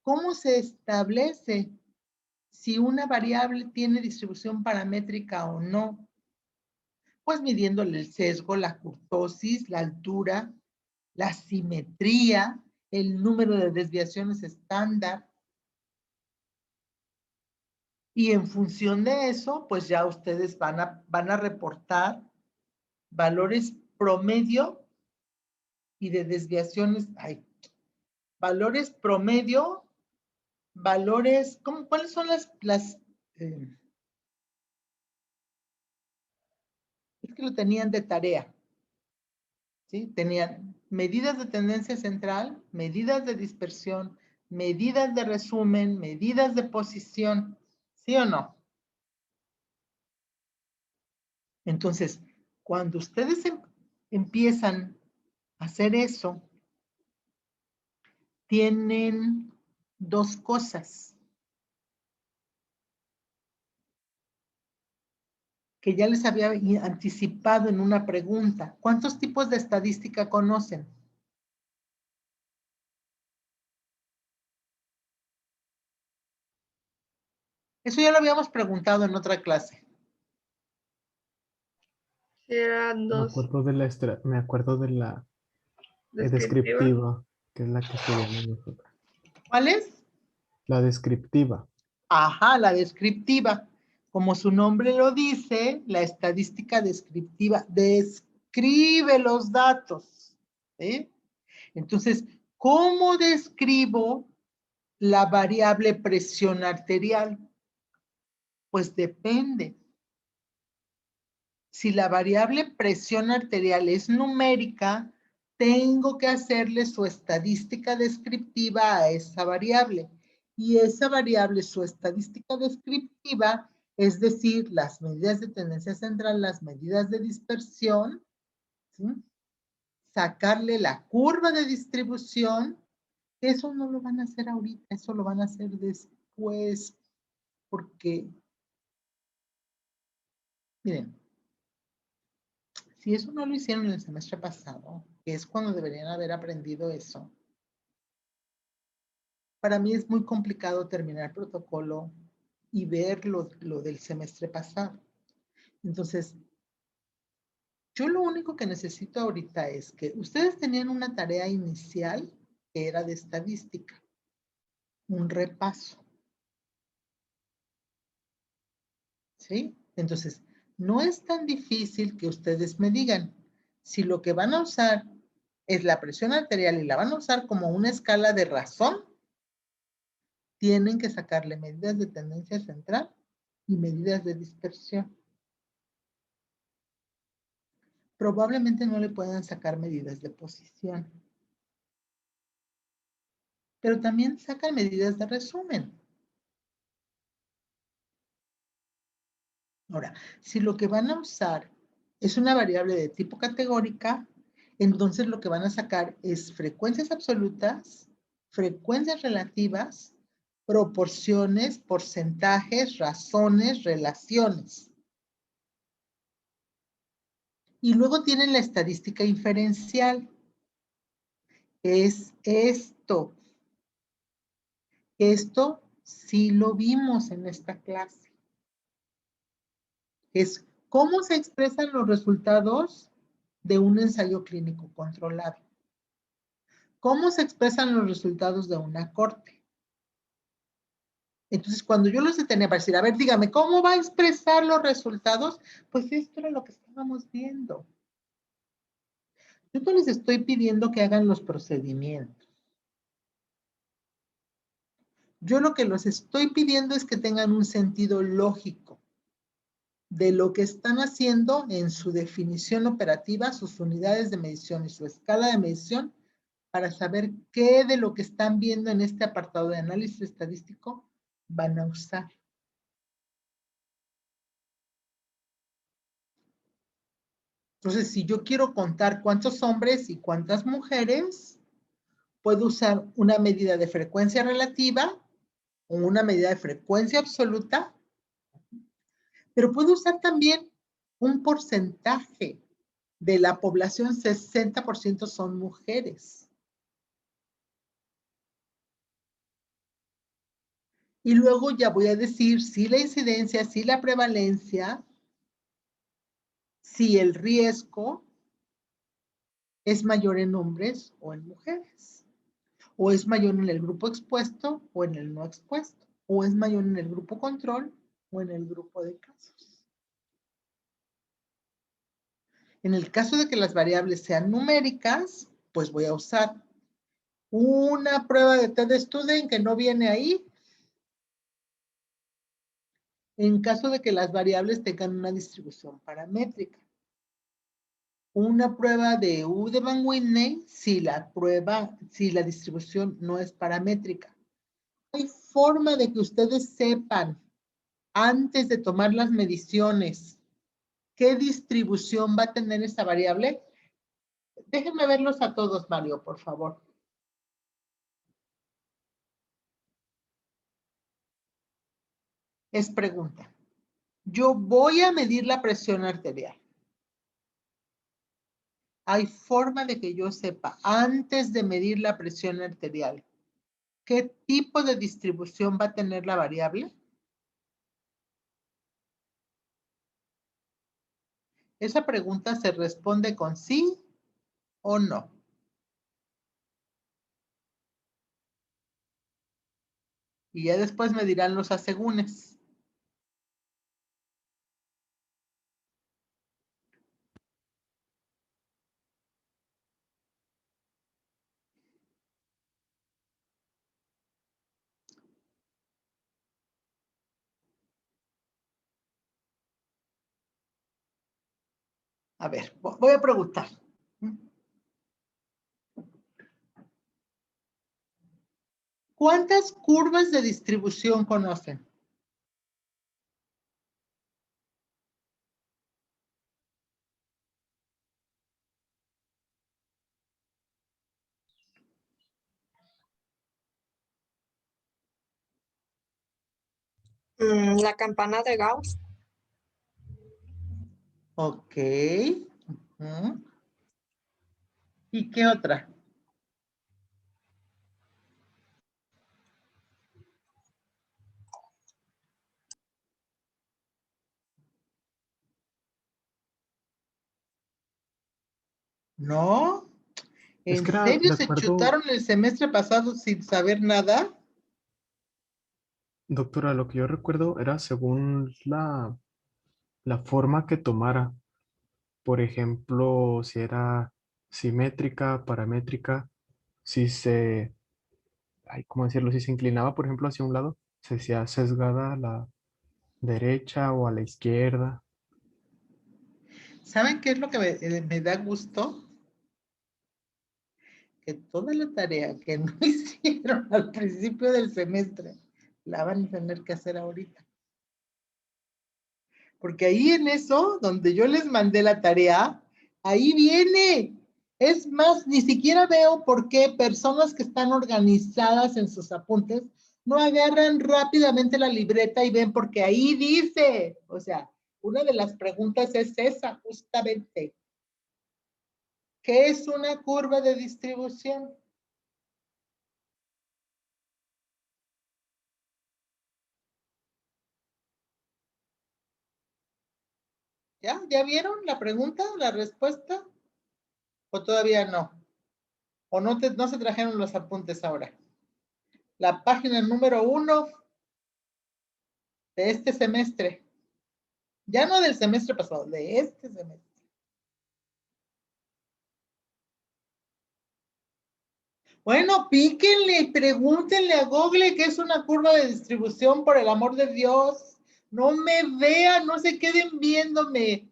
¿Cómo se establece si una variable tiene distribución paramétrica o no? Pues midiéndole el sesgo, la kurtosis, la altura, la simetría, el número de desviaciones estándar. Y en función de eso, pues ya ustedes van a reportar valores promedio y de desviaciones, valores promedio, valores, ¿cuáles son es que lo tenían de tarea, ¿sí? Tenían medidas de tendencia central, medidas de dispersión, medidas de resumen, medidas de posición, ¿sí o no? Entonces, cuando ustedes empiezan a hacer eso, tienen dos cosas que ya les había anticipado en una pregunta. ¿Cuántos tipos de estadística conocen? Eso ya lo habíamos preguntado en otra clase. Sí, eran Me dos. acuerdo de la descriptiva, que es la que estudiamos nosotros. ¿Cuál es? La descriptiva. Ajá, la descriptiva. Como su nombre lo dice, la estadística descriptiva describe los datos. ¿Sí? Entonces, ¿cómo describo la variable presión arterial? Pues depende. Si la variable presión arterial es numérica, tengo que hacerle su estadística descriptiva a esa variable. Y esa variable, su estadística descriptiva, es decir, las medidas de tendencia central, las medidas de dispersión, ¿sí? Sacarle la curva de distribución. Eso no lo van a hacer ahorita, eso lo van a hacer después, porque, miren, si eso no lo hicieron el semestre pasado, que es cuando deberían haber aprendido eso, para mí es muy complicado terminar el protocolo y ver lo del semestre pasado. Entonces, yo lo único que necesito ahorita es que ustedes tenían una tarea inicial que era de estadística, un repaso. ¿Sí? Entonces, no es tan difícil que ustedes me digan si lo que van a usar es la presión arterial y la van a usar como una escala de razón, tienen que sacarle medidas de tendencia central y medidas de dispersión. Probablemente no le puedan sacar medidas de posición, pero también sacan medidas de resumen. Ahora, si lo que van a usar es una variable de tipo categórica, entonces lo que van a sacar es frecuencias absolutas, frecuencias relativas, proporciones, porcentajes, razones, relaciones. Y luego tienen la estadística inferencial. Es esto. Esto sí lo vimos en esta clase. Es cómo se expresan los resultados de un ensayo clínico controlado. ¿Cómo se expresan los resultados de una corte? Entonces, cuando yo los detenía para decir, a ver, dígame, ¿cómo va a expresar los resultados? Pues esto era lo que estábamos viendo. Yo no les estoy pidiendo que hagan los procedimientos. Yo lo que los estoy pidiendo es que tengan un sentido lógico de lo que están haciendo en su definición operativa, sus unidades de medición y su escala de medición, para saber qué de lo que están viendo en este apartado de análisis estadístico van a usar. Entonces, si yo quiero contar cuántos hombres y cuántas mujeres, puedo usar una medida de frecuencia relativa o una medida de frecuencia absoluta, pero puedo usar también un porcentaje de la población, 60% son mujeres. Y luego ya voy a decir si la incidencia, si la prevalencia, si el riesgo es mayor en hombres o en mujeres. O es mayor en el grupo expuesto o en el no expuesto. O es mayor en el grupo control o en el grupo de casos. En el caso de que las variables sean numéricas, pues voy a usar una prueba de Ted Student que no viene ahí. En caso de que las variables tengan una distribución paramétrica. Una prueba de U de Van Whitney si la distribución no es paramétrica. ¿Hay forma de que ustedes sepan antes de tomar las mediciones qué distribución va a tener esa variable? Déjenme verlos a todos, Mario, por favor. Es pregunta. Yo voy a medir la presión arterial. ¿Hay forma de que yo sepa antes de medir la presión arterial qué tipo de distribución va a tener la variable? Esa pregunta se responde con sí o no. Y ya después me dirán los asegúnes. A ver, voy a preguntar. ¿Cuántas curvas de distribución conocen? La campana de Gauss. Ok. ¿Y qué otra? ¿No? Es ¿En que era serio de se acuerdo, chutaron el semestre pasado sin saber nada? doctora, lo que yo recuerdo era según la forma que tomara. Por ejemplo, si era simétrica, paramétrica, si se, ay, ¿cómo decirlo? Si se inclinaba, por ejemplo, hacia un lado, se hacía sesgada a la derecha o a la izquierda. ¿Saben qué es lo que me da gusto? Que toda la tarea que no hicieron al principio del semestre, la van a tener que hacer ahorita. Porque ahí en eso, donde yo les mandé la tarea, ahí viene. Es más, ni siquiera veo por qué personas que están organizadas en sus apuntes no agarran rápidamente la libreta y ven porque ahí dice. O sea, una de las preguntas es esa, justamente. ¿Qué es una curva de distribución? ¿Ya? ¿Ya vieron la pregunta, la respuesta? ¿O todavía no? ¿O no se trajeron los apuntes ahora? La página número 1 de este semestre. Ya no del semestre pasado, de este semestre. Bueno, píquenle y pregúntenle a Google qué es una curva de distribución, por el amor de Dios. No me vean, no se queden viéndome.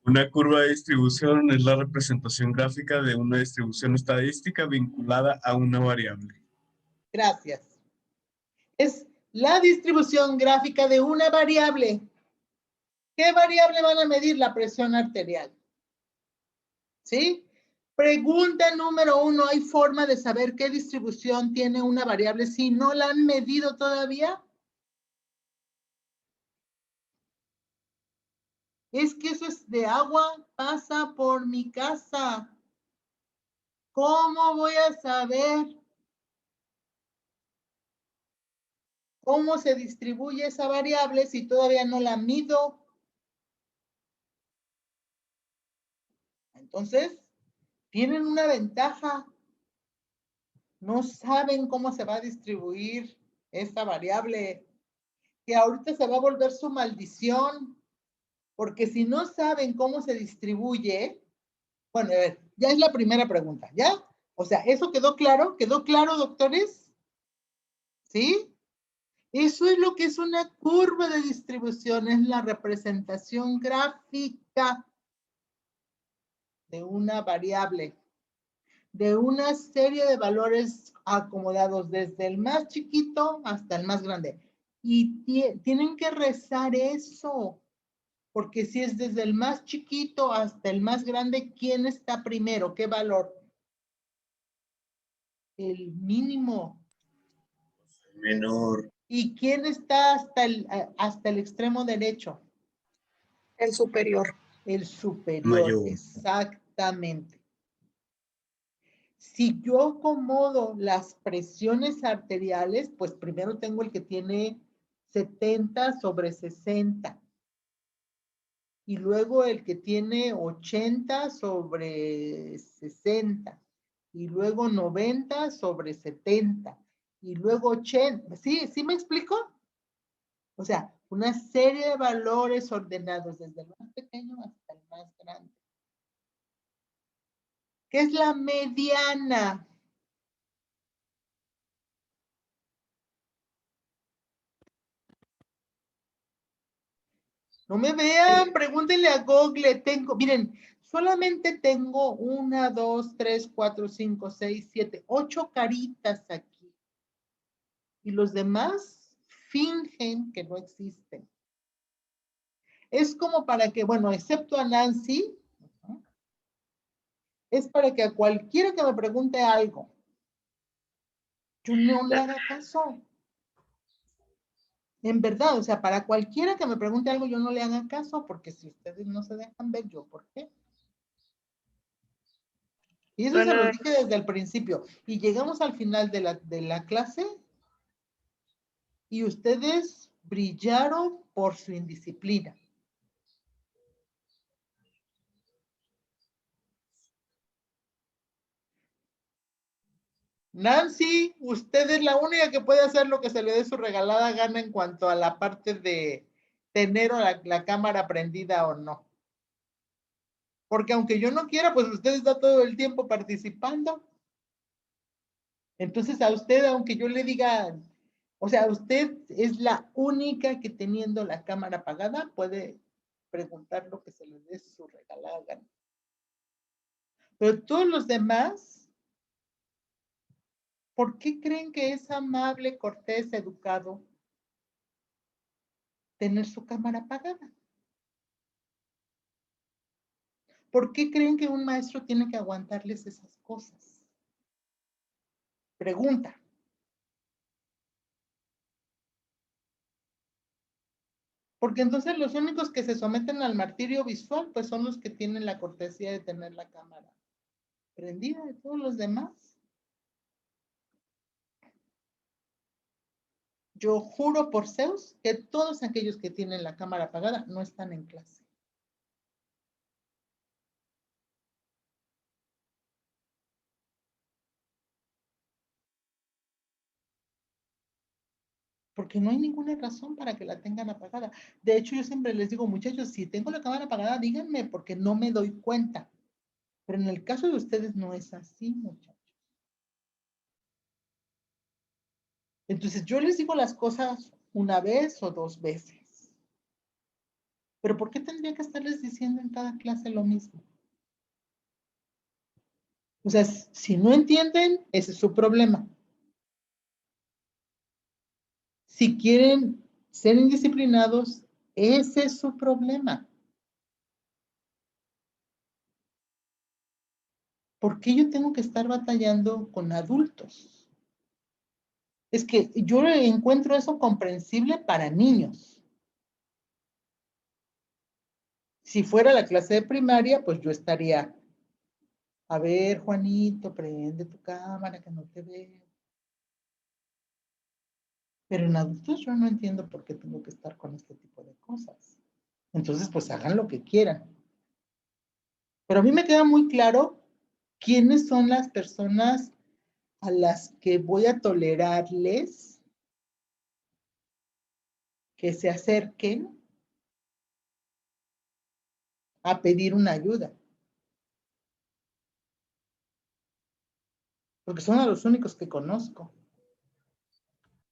Una curva de distribución es la representación gráfica de una distribución estadística vinculada a una variable. Gracias. Es la distribución gráfica de una variable. ¿Qué variable van a medir? La presión arterial. ¿Sí? Pregunta número 1. ¿Hay forma de saber qué distribución tiene una variable si no la han medido todavía? Es que eso es de agua, pasa por mi casa. ¿Cómo voy a saber cómo se distribuye esa variable si todavía no la mido? Entonces, tienen una ventaja. No saben cómo se va a distribuir esa variable, que ahorita se va a volver su maldición, porque si no saben cómo se distribuye, bueno, a ver, ya es la primera pregunta, ¿ya? O sea, ¿eso quedó claro? ¿Quedó claro, doctores? ¿Sí? Eso es lo que es una curva de distribución, es la representación gráfica de una variable, de una serie de valores acomodados desde el más chiquito hasta el más grande. Y tienen que rezar eso, porque si es desde el más chiquito hasta el más grande, ¿quién está primero? ¿Qué valor? El mínimo. Menor. ¿Y quién está hasta el extremo derecho? El superior. El superior, Mayor. exactamente. Si yo acomodo las presiones arteriales, pues primero tengo el que tiene 70 sobre 60. Y luego el que tiene 80 sobre 60. Y luego 90 sobre 70. Y luego 80. ¿Sí me explico? O sea, una serie de valores ordenados desde el más pequeño hasta el más grande. ¿Qué es la mediana? No me vean, pregúntenle a Google. Miren, solamente tengo 1, 2, 3, 4, 5, 6, 7, 8 caritas aquí. Y los demás fingen que no existen. Es como para que, bueno, excepto a Nancy, es para que a cualquiera que me pregunte algo, yo no le haga caso. En verdad, o sea, para cualquiera que me pregunte algo, yo no le haga caso, porque si ustedes no se dejan ver, ¿yo por qué? Y eso se lo dije desde el principio. Y llegamos al final de la clase y ustedes brillaron por su indisciplina. Nancy, usted es la única que puede hacer lo que se le dé su regalada gana en cuanto a la parte de tener la cámara prendida o no. Porque aunque yo no quiera, pues usted está todo el tiempo participando. Entonces a usted, aunque yo le diga, o sea, usted es la única que teniendo la cámara apagada puede preguntar lo que se le dé su regalada gana. Pero todos los demás, ¿por qué creen que es amable, cortés, educado tener su cámara apagada? ¿Por qué creen que un maestro tiene que aguantarles esas cosas? Pregunta. Porque entonces los únicos que se someten al martirio visual, pues son los que tienen la cortesía de tener la cámara prendida. De todos los demás, yo juro por Zeus que todos aquellos que tienen la cámara apagada no están en clase. Porque no hay ninguna razón para que la tengan apagada. De hecho, yo siempre les digo, muchachos, si tengo la cámara apagada, díganme, porque no me doy cuenta. Pero en el caso de ustedes no es así, muchachos. Entonces, yo les digo las cosas una vez o dos veces. Pero ¿por qué tendría que estarles diciendo en cada clase lo mismo? O sea, si no entienden, ese es su problema. Si quieren ser indisciplinados, Ese es su problema. ¿Por qué yo tengo que estar batallando con adultos? Es que yo encuentro eso comprensible para niños. Si fuera la clase de primaria, pues yo estaría, a ver, Juanito, prende tu cámara que no te veo. Pero en adultos yo no entiendo por qué tengo que estar con este tipo de cosas. Entonces, pues hagan lo que quieran. Pero a mí me queda muy claro quiénes son las personas a las que voy a tolerarles que se acerquen a pedir una ayuda. Porque son a los únicos que conozco.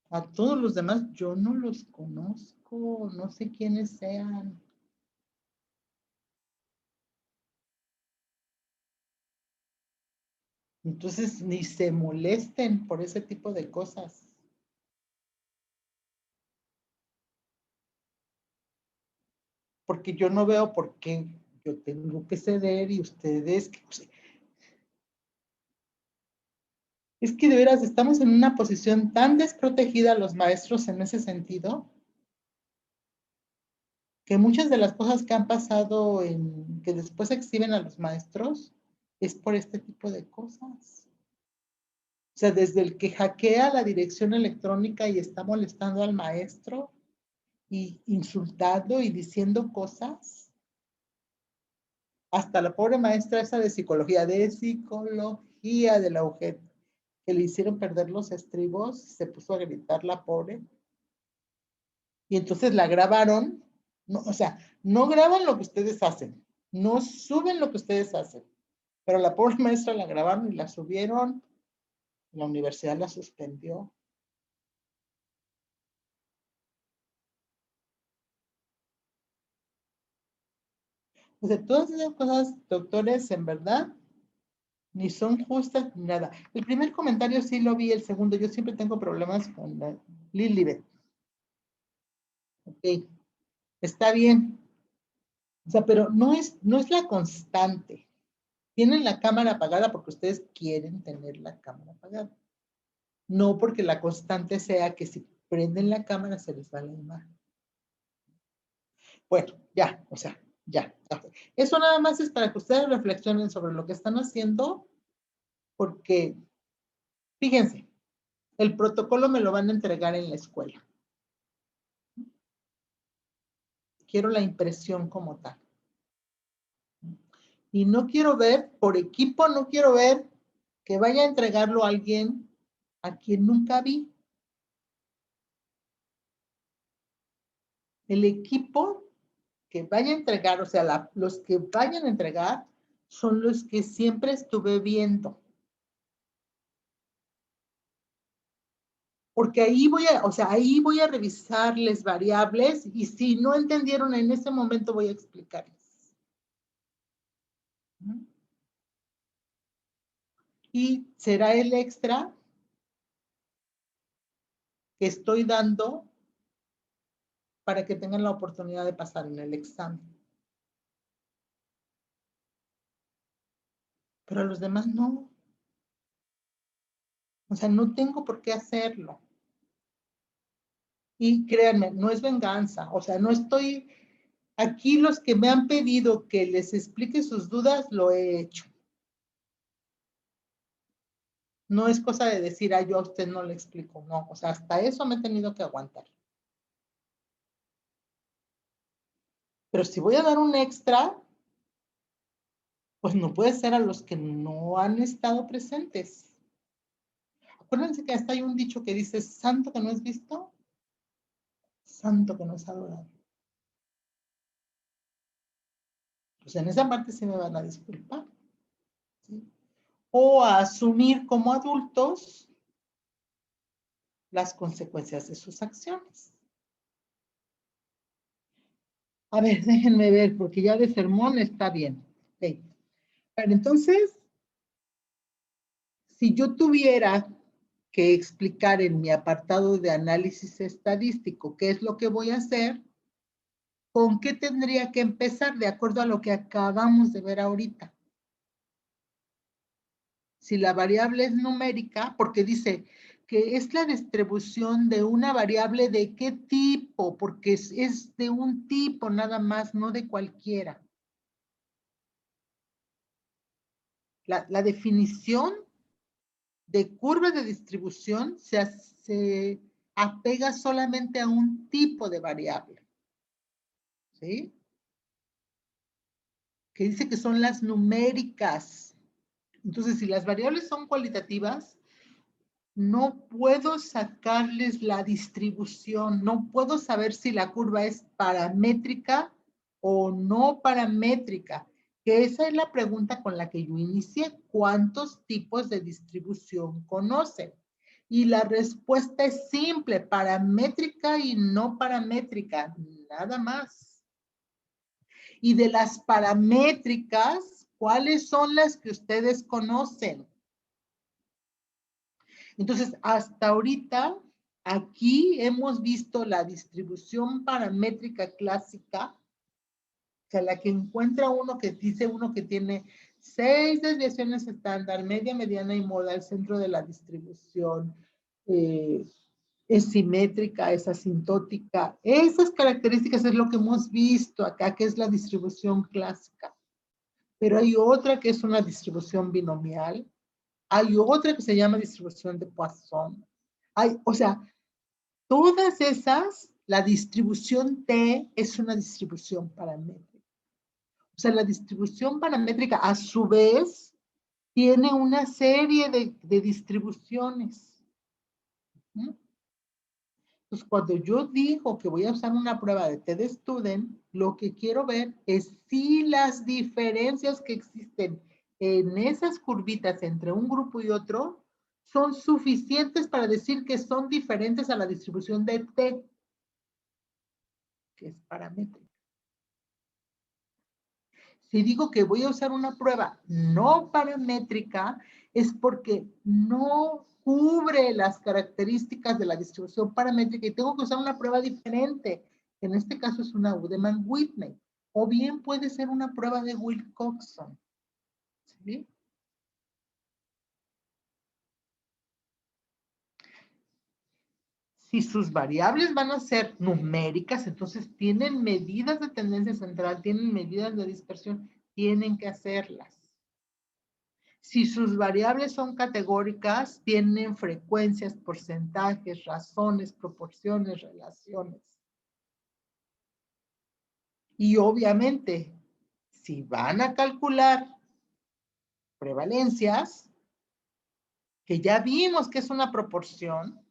A todos los demás yo no los conozco, no sé quiénes sean. Entonces, ni se molesten por ese tipo de cosas. Porque yo no veo por qué yo tengo que ceder y ustedes, es que de veras estamos en una posición tan desprotegida los maestros en ese sentido, que muchas de las cosas que han pasado que después exhiben a los maestros es por este tipo de cosas. O sea, desde el que hackea la dirección electrónica y está molestando al maestro y insultando y diciendo cosas, hasta la pobre maestra esa de psicología de la UJET, que le hicieron perder los estribos, se puso a gritar la pobre. Y entonces la grabaron, no, o sea, no graban lo que ustedes hacen, no suben lo que ustedes hacen, pero la pobre maestra la grabaron y la subieron, la universidad la suspendió. O sea, todas esas cosas, doctores, en verdad, ni son justas ni nada. El primer comentario sí lo vi, el segundo, yo siempre tengo problemas con la Lilibet. Ok, está bien. O sea, pero no es la constante. Tienen la cámara apagada porque ustedes quieren tener la cámara apagada. No porque la constante sea que si prenden la cámara se les va la imagen. Bueno, ya, o sea, ya. Eso nada más es para que ustedes reflexionen sobre lo que están haciendo, porque, fíjense, el protocolo me lo van a entregar en la escuela. Quiero la impresión como tal. Y no quiero ver, por equipo, no quiero ver que vaya a entregarlo a alguien a quien nunca vi. El equipo que vaya a entregar, o sea, los que vayan a entregar son los que siempre estuve viendo. Porque ahí voy a revisarles variables y si no entendieron en ese momento voy a explicarles. Y será el extra que estoy dando para que tengan la oportunidad de pasar en el examen. Pero a los demás no. O sea, no tengo por qué hacerlo. Y créanme, no es venganza. O sea, no estoy... Aquí los que me han pedido que les explique sus dudas, lo he hecho. No es cosa de decir, yo a usted no le explico. No, o sea, hasta eso me he tenido que aguantar. Pero si voy a dar un extra, pues no puede ser a los que no han estado presentes. Acuérdense que hasta hay un dicho que dice, santo que no es visto, santo que no es adorado. Pues en esa parte sí me van a disculpar. ¿Sí? O a asumir como adultos las consecuencias de sus acciones. A ver, déjenme ver, porque ya de sermón está bien. Okay. Bueno, entonces, si yo tuviera que explicar en mi apartado de análisis estadístico qué es lo que voy a hacer, ¿con qué tendría que empezar de acuerdo a lo que acabamos de ver ahorita? Si la variable es numérica, porque dice que es la distribución de una variable de qué tipo, porque es de un tipo nada más, no de cualquiera. La definición de curva de distribución se apega solamente a un tipo de variable. ¿Sí? Que dice que son las numéricas. Entonces, si las variables son cualitativas, no puedo sacarles la distribución, no puedo saber si la curva es paramétrica o no paramétrica, que esa es la pregunta con la que yo inicié. ¿Cuántos tipos de distribución conocen? Y la respuesta es simple, paramétrica y no paramétrica, nada más. Y de las paramétricas, ¿cuáles son las que ustedes conocen? Entonces, hasta ahorita, aquí hemos visto la distribución paramétrica clásica, o sea, la que encuentra uno que dice uno que tiene 6 desviaciones estándar, media, mediana y moda al centro de la distribución. Es simétrica, es asintótica. Esas características es lo que hemos visto acá, que es la distribución clásica. Pero hay otra que es una distribución binomial. Hay otra que se llama distribución de Poisson. O sea, todas esas, la distribución T es una distribución paramétrica. O sea, la distribución paramétrica a su vez tiene una serie de distribuciones. Entonces, cuando yo digo que voy a usar una prueba de T-Student, lo que quiero ver es si las diferencias que existen en esas curvitas entre un grupo y otro son suficientes para decir que son diferentes a la distribución de T, que es paramétrica. Si digo que voy a usar una prueba no paramétrica, es porque no cubre las características de la distribución paramétrica y tengo que usar una prueba diferente. En este caso es una Udemann-Whitney. O bien puede ser una prueba de Wilcoxon. ¿Sí? Si sus variables van a ser numéricas, entonces tienen medidas de tendencia central, tienen medidas de dispersión, tienen que hacerlas. Si sus variables son categóricas, tienen frecuencias, porcentajes, razones, proporciones, relaciones. Y obviamente, si van a calcular prevalencias, que ya vimos que es una proporción,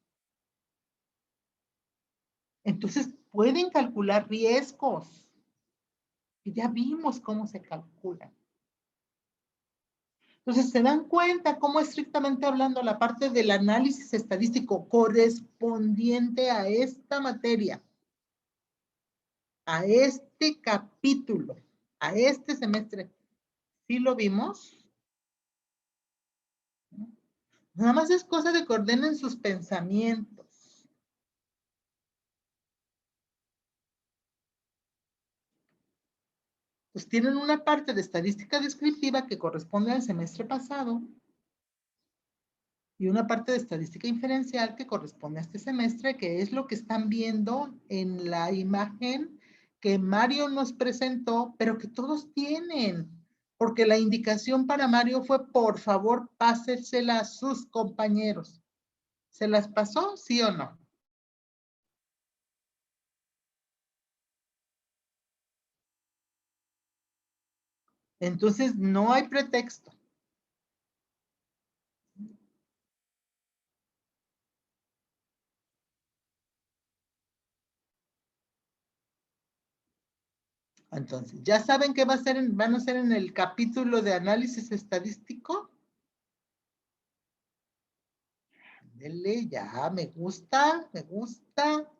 entonces pueden calcular riesgos, que ya vimos cómo se calculan. Entonces, ¿se dan cuenta cómo estrictamente hablando la parte del análisis estadístico correspondiente a esta materia, a este capítulo, a este semestre, sí lo vimos? Nada más es cosa de que ordenen sus pensamientos. Pues tienen una parte de estadística descriptiva que corresponde al semestre pasado y una parte de estadística inferencial que corresponde a este semestre, que es lo que están viendo en la imagen que Mario nos presentó, pero que todos tienen, porque la indicación para Mario fue, por favor, pásensela a sus compañeros. ¿Se las pasó, sí o no? Entonces, no hay pretexto. Entonces, ¿ya saben qué van a hacer en el capítulo de análisis estadístico? Dele, ya, me gusta, me gusta.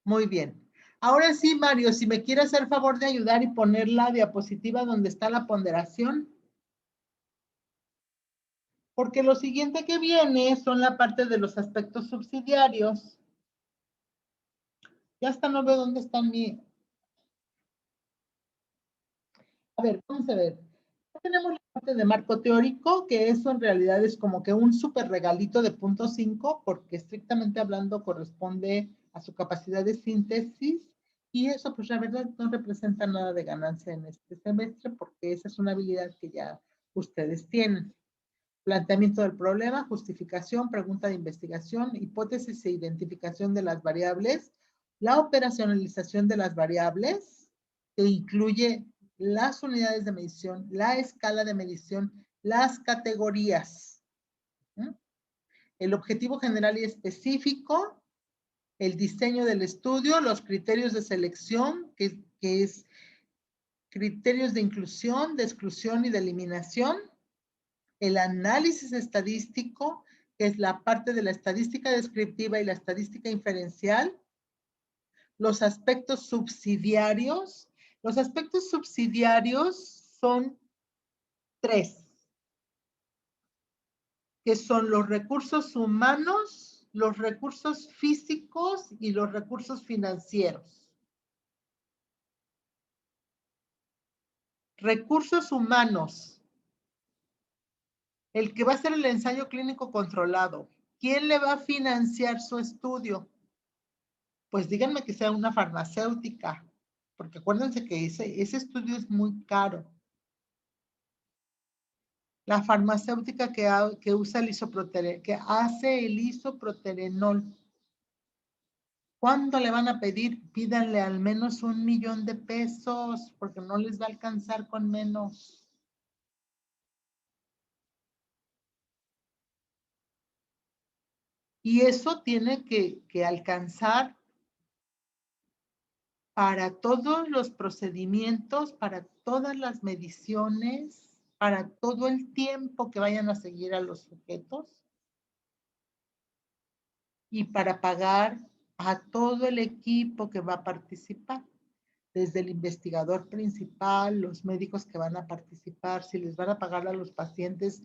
Muy bien. Ahora sí, Mario, si me quiere hacer favor de ayudar y poner la diapositiva donde está la ponderación. Porque lo siguiente que viene son la parte de los aspectos subsidiarios. Ya hasta no veo dónde están mi... A ver, vamos a ver. Ya tenemos la parte de marco teórico, que eso en realidad es como que un súper regalito de punto 5, porque estrictamente hablando corresponde a su capacidad de síntesis, y eso pues la verdad no representa nada de ganancia en este semestre, porque esa es una habilidad que ya ustedes tienen. Planteamiento del problema, justificación, pregunta de investigación, hipótesis e identificación de las variables, la operacionalización de las variables, que incluye las unidades de medición, la escala de medición, las categorías. El objetivo general y específico, el diseño del estudio, los criterios de selección, que es criterios de inclusión, de exclusión y de eliminación, el análisis estadístico, que es la parte de la estadística descriptiva y la estadística inferencial, los aspectos subsidiarios. Los aspectos subsidiarios son 3, que son los recursos humanos, los recursos físicos y los recursos financieros. Recursos humanos. El que va a hacer el ensayo clínico controlado. ¿Quién le va a financiar su estudio? Pues díganme que sea una farmacéutica, porque acuérdense que ese estudio es muy caro. La farmacéutica que usa el isoproterenol, que hace el isoproterenol. ¿Cuándo le van a pedir? Pídanle al menos $1,000,000 de pesos, porque no les va a alcanzar con menos. Y eso tiene que alcanzar para todos los procedimientos, para todas las mediciones, para todo el tiempo que vayan a seguir a los sujetos y para pagar a todo el equipo que va a participar, desde el investigador principal, los médicos que van a participar, si les van a pagar a los pacientes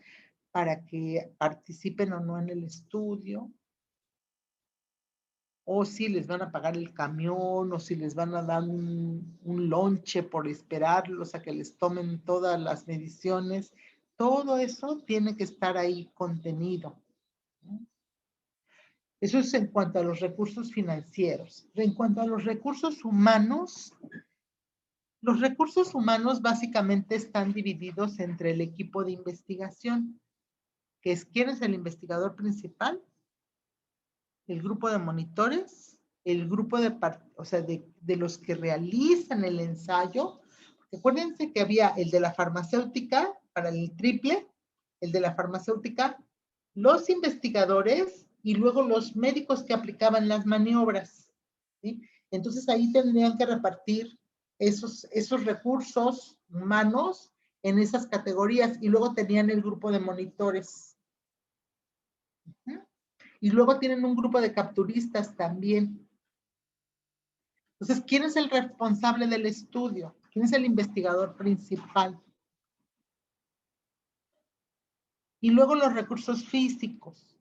para que participen o no en el estudio, o si les van a pagar el camión, o si les van a dar un lonche por esperarlos a que les tomen todas las mediciones. Todo eso tiene que estar ahí contenido. Eso es en cuanto a los recursos financieros. En cuanto a los recursos humanos básicamente están divididos entre el equipo de investigación, que es quién es el investigador principal, el grupo de monitores, el grupo de los que realizan el ensayo. Acuérdense que había el de la farmacéutica para el triple, el de la farmacéutica, los investigadores y luego los médicos que aplicaban las maniobras, ¿sí? Entonces ahí tendrían que repartir esos recursos humanos en esas categorías y luego tenían el grupo de monitores. Y luego tienen un grupo de capturistas también. Entonces, ¿quién es el responsable del estudio? ¿Quién es el investigador principal? Y luego los recursos físicos.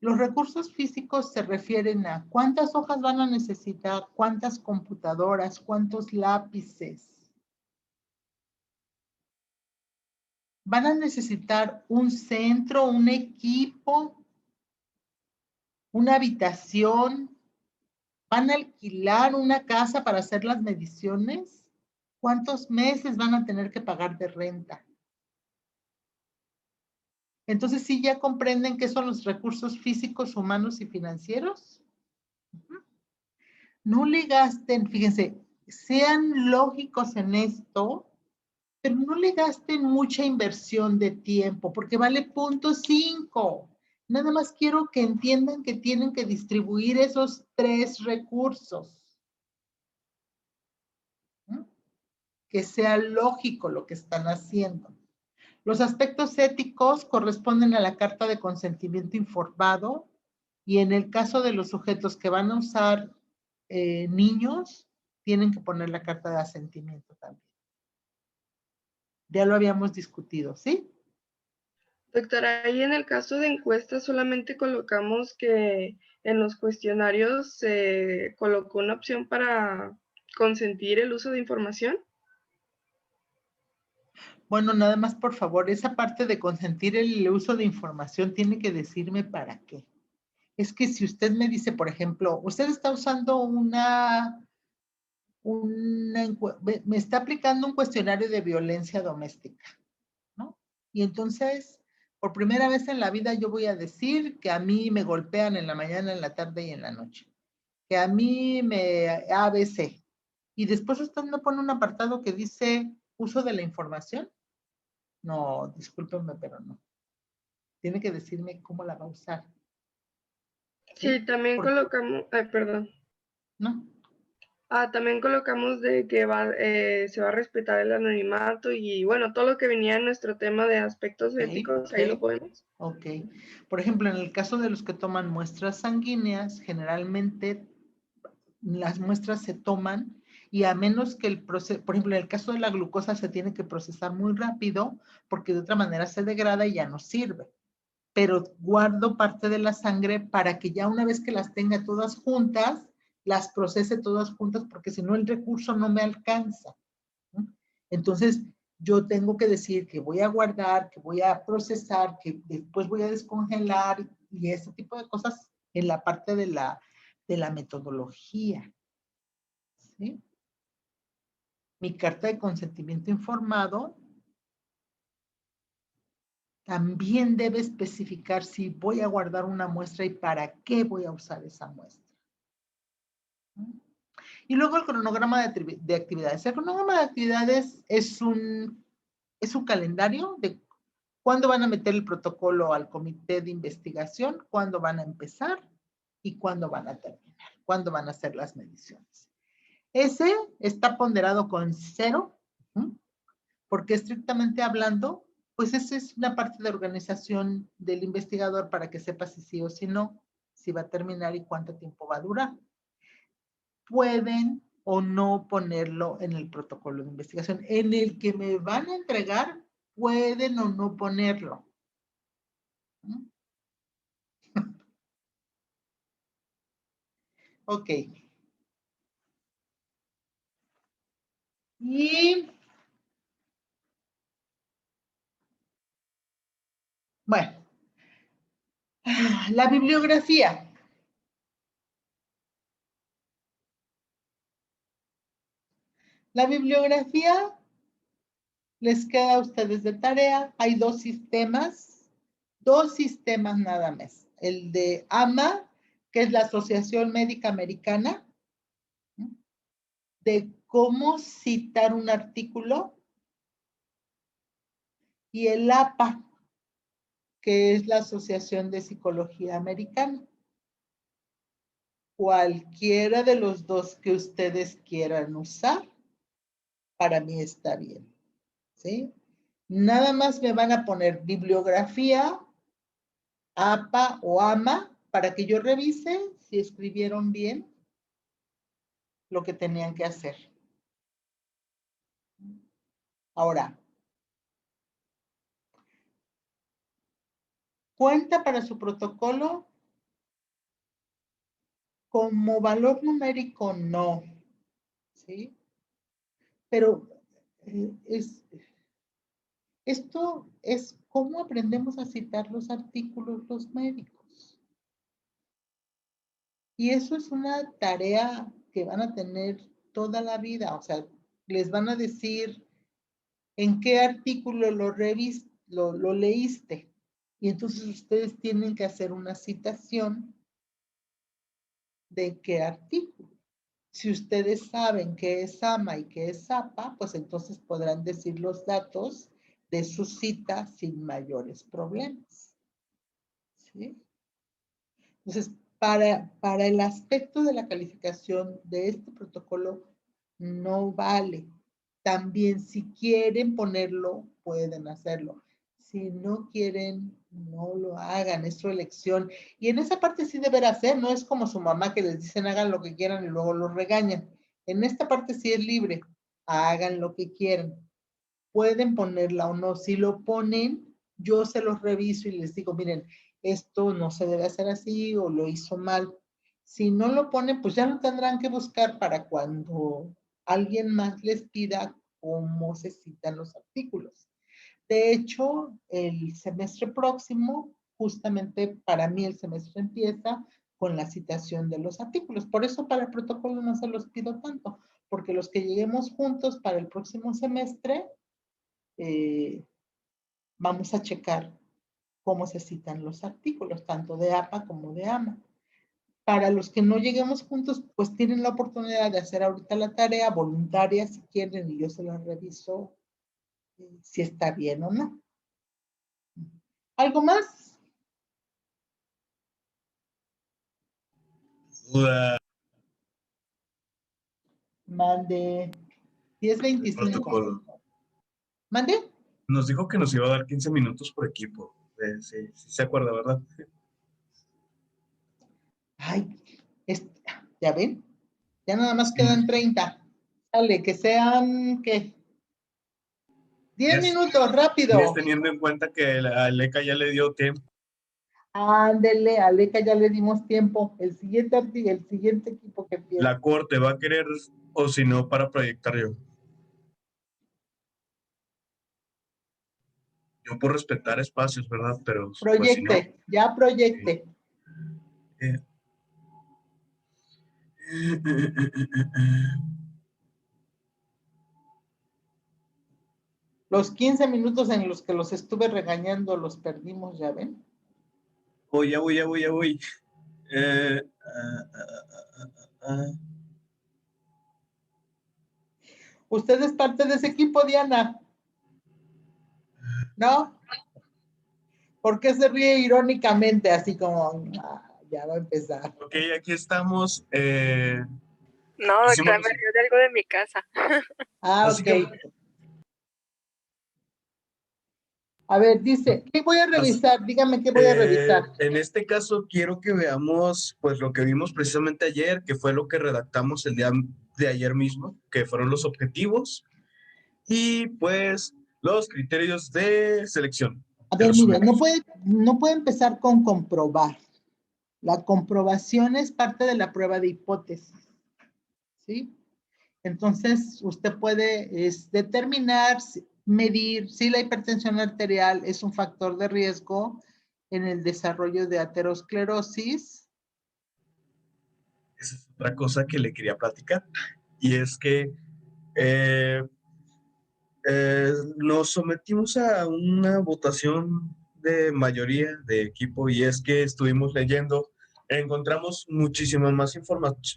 Los recursos físicos se refieren a cuántas hojas van a necesitar, cuántas computadoras, cuántos lápices. Van a necesitar un centro, un equipo, una habitación. ¿Van a alquilar una casa para hacer las mediciones? ¿Cuántos meses van a tener que pagar de renta? Entonces, ¿sí ya comprenden qué son los recursos físicos, humanos y financieros? No le gasten, fíjense, sean lógicos en esto, pero no le gasten mucha inversión de tiempo, porque vale 0.5. Nada más quiero que entiendan que tienen que distribuir esos 3 recursos. Que sea lógico lo que están haciendo. Los aspectos éticos corresponden a la carta de consentimiento informado y en el caso de los sujetos que van a usar niños, tienen que poner la carta de asentimiento también. Ya lo habíamos discutido, ¿sí? Doctora, ahí en el caso de encuestas solamente colocamos que en los cuestionarios se colocó una opción para consentir el uso de información. Bueno, nada más, por favor, esa parte de consentir el uso de información tiene que decirme para qué. Es que si usted me dice, por ejemplo, usted está usando me está aplicando un cuestionario de violencia doméstica, ¿no? Y entonces, por primera vez en la vida yo voy a decir que a mí me golpean en la mañana, en la tarde y en la noche. Que a mí me ABC. Y después usted me pone un apartado que dice uso de la información. No, discúlpenme, pero no. Tiene que decirme cómo la va a usar. Sí, también colocamos, perdón. ¿No? También colocamos de que se va a respetar el anonimato y bueno, todo lo que venía en nuestro tema de aspectos éticos, ahí lo podemos. Ok. Por ejemplo, en el caso de los que toman muestras sanguíneas, generalmente las muestras se toman y a menos que el proceso, por ejemplo, en el caso de la glucosa se tiene que procesar muy rápido porque de otra manera se degrada y ya no sirve. Pero guardo parte de la sangre para que ya una vez que las tenga todas juntas, las procese todas juntas porque si no el recurso no me alcanza. Entonces, yo tengo que decir que voy a guardar, que voy a procesar, que después voy a descongelar y ese tipo de cosas en la parte de la metodología. ¿Sí? Mi carta de consentimiento informado también debe especificar si voy a guardar una muestra y para qué voy a usar esa muestra. Y luego el cronograma de actividades. El cronograma de actividades es un calendario de cuándo van a meter el protocolo al comité de investigación, cuándo van a empezar y cuándo van a terminar, cuándo van a hacer las mediciones. Ese está ponderado con 0, porque estrictamente hablando, pues esa es una parte de organización del investigador para que sepa si sí o si no, si va a terminar y cuánto tiempo va a durar. Pueden o no ponerlo en el protocolo de investigación. En el que me van a entregar, pueden o no ponerlo. Ok. Y bueno, la bibliografía. La bibliografía les queda a ustedes de tarea. Hay dos sistemas nada más. El de AMA, que es la Asociación Médica Americana, de cómo citar un artículo, y el APA, que es la Asociación de Psicología Americana. Cualquiera de los dos que ustedes quieran usar, para mí está bien. ¿Sí? Nada más me van a poner bibliografía, APA o AMA, para que yo revise si escribieron bien lo que tenían que hacer. Ahora, cuenta para su protocolo como valor numérico, no. ¿Sí? Pero esto es cómo aprendemos a citar los artículos los médicos. Y eso es una tarea que van a tener toda la vida. O sea, les van a decir en qué artículo lo leíste. Y entonces ustedes tienen que hacer una citación de qué artículo. Si ustedes saben qué es AMA y qué es APA, pues entonces podrán decir los datos de su cita sin mayores problemas. ¿Sí? Entonces, para el aspecto de la calificación de este protocolo, no vale. También, si quieren ponerlo, pueden hacerlo. Si no quieren, no lo hagan, es su elección. Y en esa parte sí deberá ser, no es como su mamá que les dicen hagan lo que quieran y luego los regañan. En esta parte sí es libre, hagan lo que quieran. Pueden ponerla o no. Si lo ponen, yo se los reviso y les digo, miren, esto no se debe hacer así o lo hizo mal. Si no lo ponen, pues ya lo tendrán que buscar para cuando alguien más les pida cómo se citan los artículos. De hecho, el semestre próximo, justamente para mí el semestre empieza con la citación de los artículos. Por eso para el protocolo no se los pido tanto, porque los que lleguemos juntos para el próximo semestre, vamos a checar cómo se citan los artículos, tanto de APA como de AMA. Para los que no lleguemos juntos, pues tienen la oportunidad de hacer ahorita la tarea voluntaria si quieren y yo se la reviso si está bien o no. ¿Algo más? Duda. Mande. 10:25. Protocolo. ¿Mande? Nos dijo que nos iba a dar 15 minutos por equipo. Sí, sí se acuerda, ¿verdad? Ay, ¿ya ven? Ya nada más quedan 30. Dale, que sean, ¿qué? 10 minutos, rápido. Y es teniendo en cuenta que a Aleca ya le dio tiempo. Ándele, a Aleca ya le dimos tiempo. El siguiente equipo que empieza. La corte va a querer, o si no, para proyectar yo. Yo por respetar espacios, ¿verdad? Pero Proyecte, pues, si no, ya proyecte. Los 15 minutos en los que los estuve regañando los perdimos, ¿ya ven? Ya voy. ¿Usted es parte de ese equipo, Diana? ¿No? ¿Por qué se ríe irónicamente, así como, ya va a empezar? Ok, aquí estamos. No, doctora, me río de algo de mi casa. Ok. A ver, dice, ¿qué voy a revisar? Dígame qué voy a revisar. En este caso, quiero que veamos, pues, lo que vimos precisamente ayer, que fue lo que redactamos el día de ayer mismo, que fueron los objetivos y, pues, los criterios de selección. A ver, mire, no puede empezar con comprobar. La comprobación es parte de la prueba de hipótesis, ¿sí? Entonces, usted puede determinar, medir si la hipertensión arterial es un factor de riesgo en el desarrollo de aterosclerosis. Esa es otra cosa que le quería platicar, y es que nos sometimos a una votación de mayoría de equipo, y es que estuvimos leyendo, encontramos muchísima más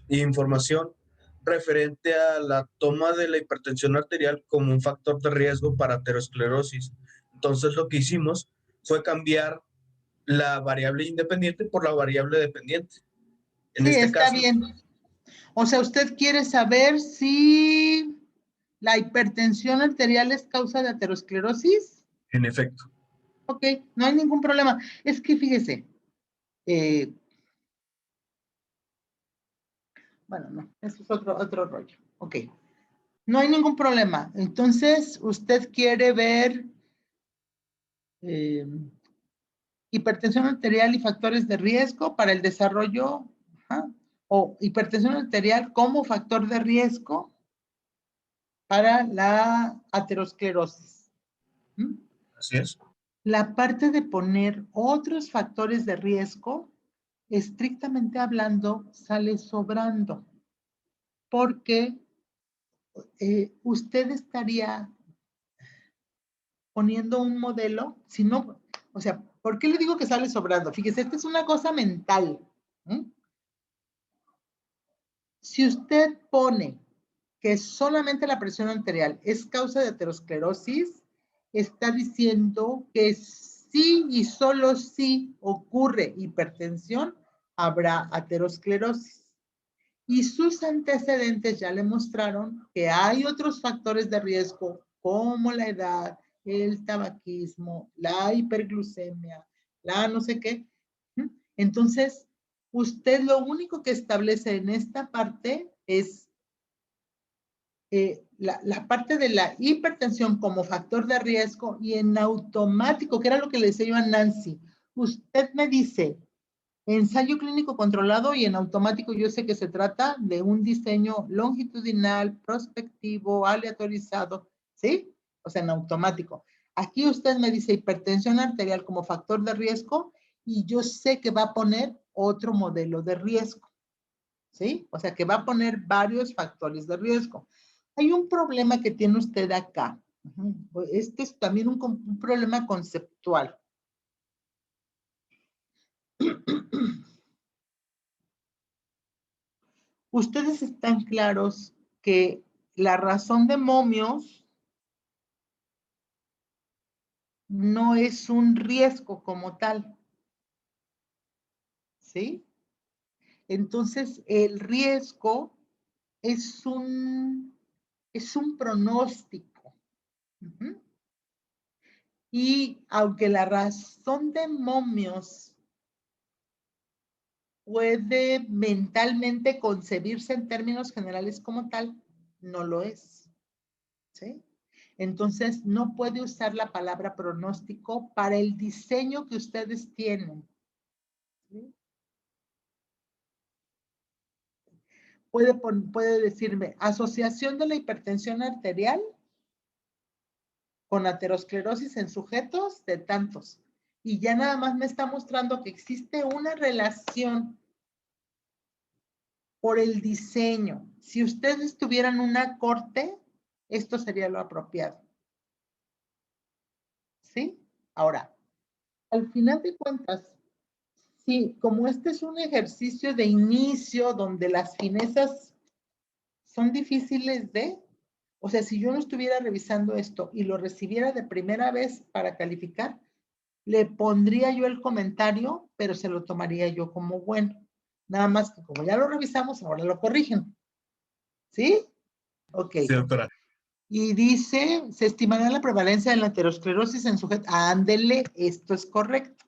información referente a la toma de la hipertensión arterial como un factor de riesgo para aterosclerosis. Entonces lo que hicimos fue cambiar la variable independiente por la variable dependiente. Sí, está bien. O sea, usted quiere saber si la hipertensión arterial es causa de aterosclerosis. En efecto. Ok, no hay ningún problema. Es que fíjese, bueno, no, eso es otro rollo. Ok, no hay ningún problema. Entonces, usted quiere ver hipertensión arterial y factores de riesgo para el desarrollo, o hipertensión arterial como factor de riesgo para la aterosclerosis. Así es. La parte de poner otros factores de riesgo, estrictamente hablando, sale sobrando, porque usted estaría poniendo un modelo, si no, o sea, ¿por qué le digo que sale sobrando? Fíjese, esta es una cosa mental. Si usted pone que solamente la presión arterial es causa de aterosclerosis, está diciendo que sí y solo si ocurre hipertensión, habrá aterosclerosis. Y sus antecedentes ya le mostraron que hay otros factores de riesgo como la edad, el tabaquismo, la hiperglucemia, la no sé qué. Entonces, usted lo único que establece en esta parte es la parte de la hipertensión como factor de riesgo, y en automático, que era lo que le decía yo a Nancy, usted me dice, ensayo clínico controlado y en automático yo sé que se trata de un diseño longitudinal, prospectivo, aleatorizado, ¿sí? O sea, en automático. Aquí usted me dice hipertensión arterial como factor de riesgo y yo sé que va a poner otro modelo de riesgo, ¿sí? O sea, que va a poner varios factores de riesgo. Hay un problema que tiene usted acá. Este es también un problema conceptual. Ustedes están claros que la razón de momios no es un riesgo como tal, ¿sí? Entonces, el riesgo es un pronóstico. Y aunque la razón de momios puede mentalmente concebirse en términos generales como tal, no lo es, ¿sí? Entonces, no puede usar la palabra pronóstico para el diseño que ustedes tienen, ¿sí? Puede decirme, asociación de la hipertensión arterial con aterosclerosis en sujetos de tantos. Y ya nada más me está mostrando que existe una relación por el diseño. Si ustedes tuvieran una corte, esto sería lo apropiado. ¿Sí? Ahora, al final de cuentas, sí, como este es un ejercicio de inicio donde las finezas son difíciles de, o sea, si yo no estuviera revisando esto y lo recibiera de primera vez para calificar, le pondría yo el comentario, pero se lo tomaría yo como bueno. Nada más que como ya lo revisamos, ahora lo corrigen. ¿Sí? Ok. Sí, doctora. Y dice, se estimará la prevalencia de la aterosclerosis en sujetos. Ándele, esto es correcto.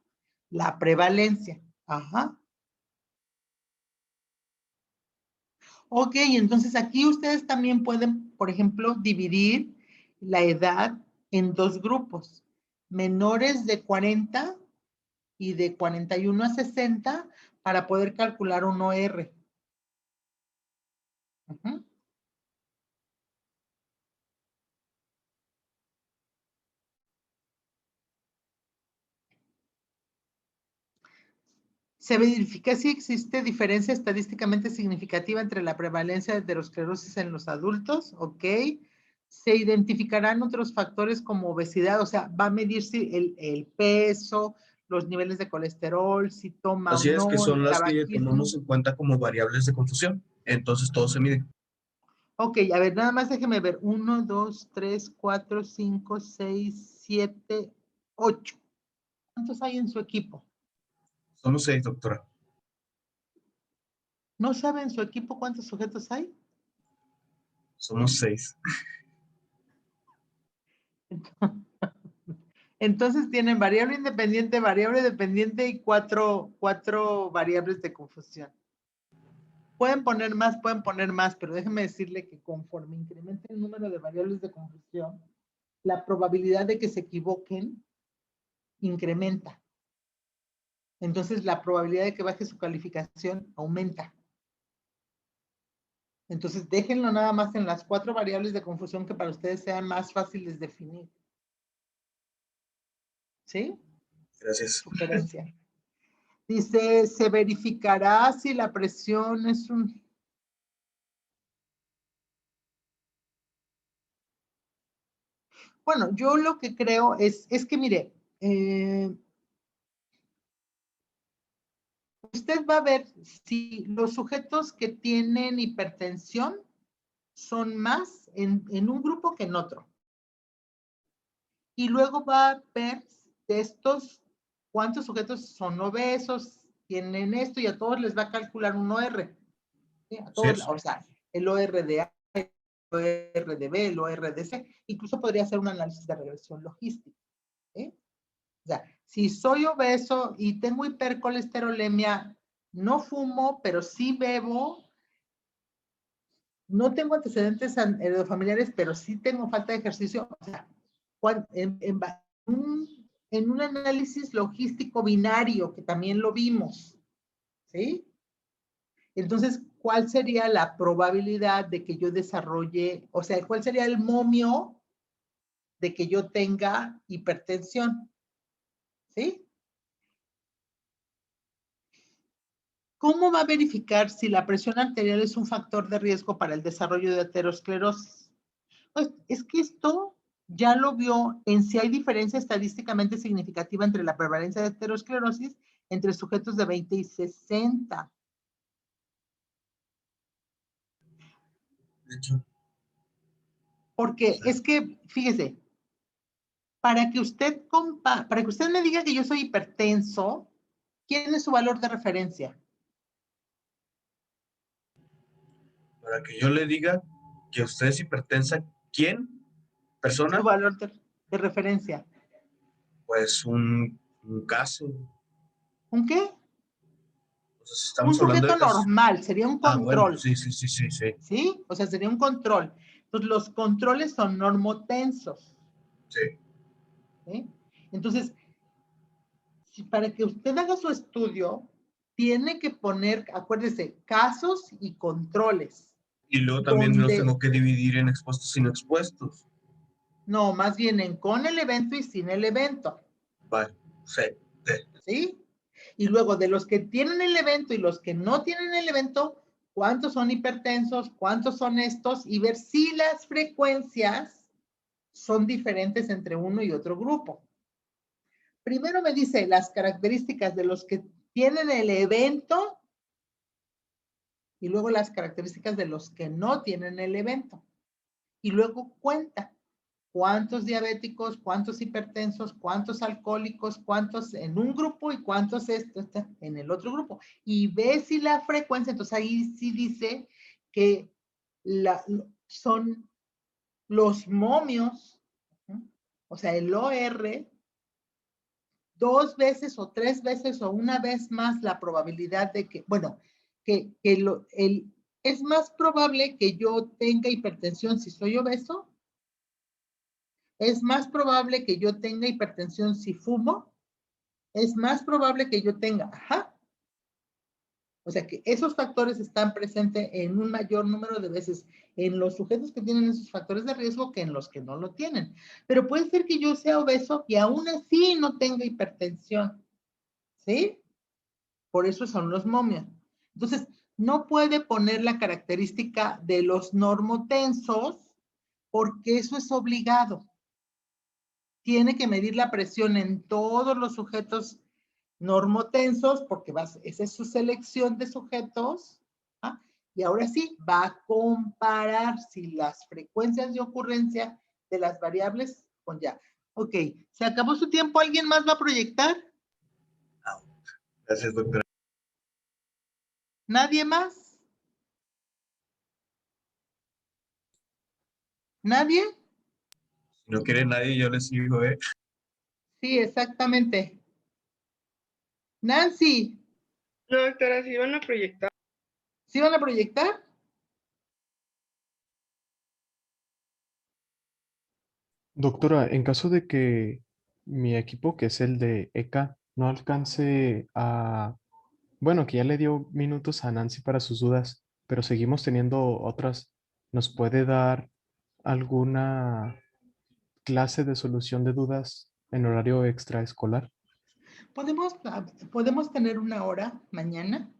La prevalencia. Ajá. Ok, entonces aquí ustedes también pueden, por ejemplo, dividir la edad en dos grupos. Menores de 40 y de 41 a 60 para poder calcular un OR. Ujú. Se verifica si existe diferencia estadísticamente significativa entre la prevalencia de aterosclerosis en los adultos, ¿ok? Se identificarán otros factores como obesidad, o sea, va a medir si el peso, los niveles de colesterol, si toma o Así es, que no, el son las que tabaquismo. tomamos en cuenta como variables de confusión. Entonces todo se mide. Ok, a ver, nada más déjeme ver. 1, 2, 3, 4, 5, 6, 7, 8. ¿Cuántos hay en su equipo? Somos 6, doctora. ¿No sabe en su equipo cuántos sujetos hay? Somos 6. Entonces tienen variable dependiente y cuatro variables de confusión. Pueden poner más, pero déjeme decirle que conforme incrementa el número de variables de confusión, la probabilidad de que se equivoquen incrementa. Entonces la probabilidad de que baje su calificación aumenta. Entonces déjenlo nada más en las 4 variables de confusión que para ustedes sean más fáciles de definir. ¿Sí? Gracias. Sugerencia. Dice, se verificará si la presión es un... Bueno, yo lo que creo es que mire, usted va a ver si los sujetos que tienen hipertensión son más en un grupo que en otro. Y luego va a ver de estos cuántos sujetos son obesos, tienen esto y a todos les va a calcular un OR. ¿Sí? A todos, Sí. o sea, el OR de A, el OR de B, el OR de C. Incluso podría hacer un análisis de regresión logística. ¿Sí? O sea, si soy obeso y tengo hipercolesterolemia, no fumo, pero sí bebo, no tengo antecedentes heredofamiliares, pero sí tengo falta de ejercicio, o sea, un en un análisis logístico binario, que también lo vimos, ¿sí? Entonces, ¿cuál sería la probabilidad de que yo desarrolle, o sea, cuál sería el momio de que yo tenga hipertensión? ¿Sí? ¿Cómo va a verificar si la presión arterial es un factor de riesgo para el desarrollo de aterosclerosis? Pues es que esto ya lo vio en si hay diferencia estadísticamente significativa entre la prevalencia de aterosclerosis entre sujetos de 20 y 60. De hecho, Porque es que, fíjese, para que usted me diga que yo soy hipertenso, ¿quién es su valor de referencia? para que yo le diga que usted es hipertensa, ¿quién? Su ¿Persona? valor de referencia. Pues un caso. ¿Un qué? O sea, si Un estamos hablando de sujeto casos. normal, sería un Ah, bueno, control. sí, sí, sí, sí, sí. ¿Sí? O sea, sería un control. Entonces, los controles son normotensos. Sí. ¿Sí? Entonces, para que usted haga su estudio, tiene que poner, acuérdese, casos y controles. Y luego también los Donde, tengo que dividir en expuestos y no expuestos. no, más bien en con el evento y sin el evento. Vale, sí. Sí. ¿Sí? Y luego de los que tienen el evento y los que no tienen el evento, cuántos son hipertensos, cuántos son estos, y ver si las frecuencias son diferentes entre uno y otro grupo. Primero me dice las características de los que tienen el evento y luego las características de los que no tienen el evento. Y luego cuenta cuántos diabéticos, cuántos hipertensos, cuántos alcohólicos, cuántos en un grupo y cuántos en el otro grupo. Y ve si la frecuencia, entonces ahí sí dice que son los momios, o sea, el OR, 2 veces o 3 veces o una vez más la probabilidad de que, bueno, es más probable que yo tenga hipertensión si soy obeso. Es más probable que yo tenga hipertensión si fumo. Es más probable que yo tenga, o sea que esos factores están presentes en un mayor número de veces en los sujetos que tienen esos factores de riesgo que en los que no lo tienen. Pero puede ser que yo sea obeso y aún así no tenga hipertensión, ¿sí? Por eso son los momios. Entonces, no puede poner la característica de los normotensos porque eso es obligado. Tiene que medir la presión en todos los sujetos normotensos, porque esa es su selección de sujetos, y ahora sí, va a comparar si las frecuencias de ocurrencia de las variables con ya. Ok, ¿se acabó su tiempo? ¿Alguien más va a proyectar? Gracias, doctora. ¿Nadie más? ¿Nadie? Si no quiere nadie, yo les sigo, ¿eh? Sí, exactamente. Nancy, No, doctora, sí van a proyectar. ¿sí van a proyectar? Doctora, en caso de que mi equipo, que es el de ECA, no alcance a, bueno, que ya le dio minutos a Nancy para sus dudas, pero seguimos teniendo otras, ¿nos puede dar alguna clase de solución de dudas en horario extraescolar? Podemos tener una hora mañana,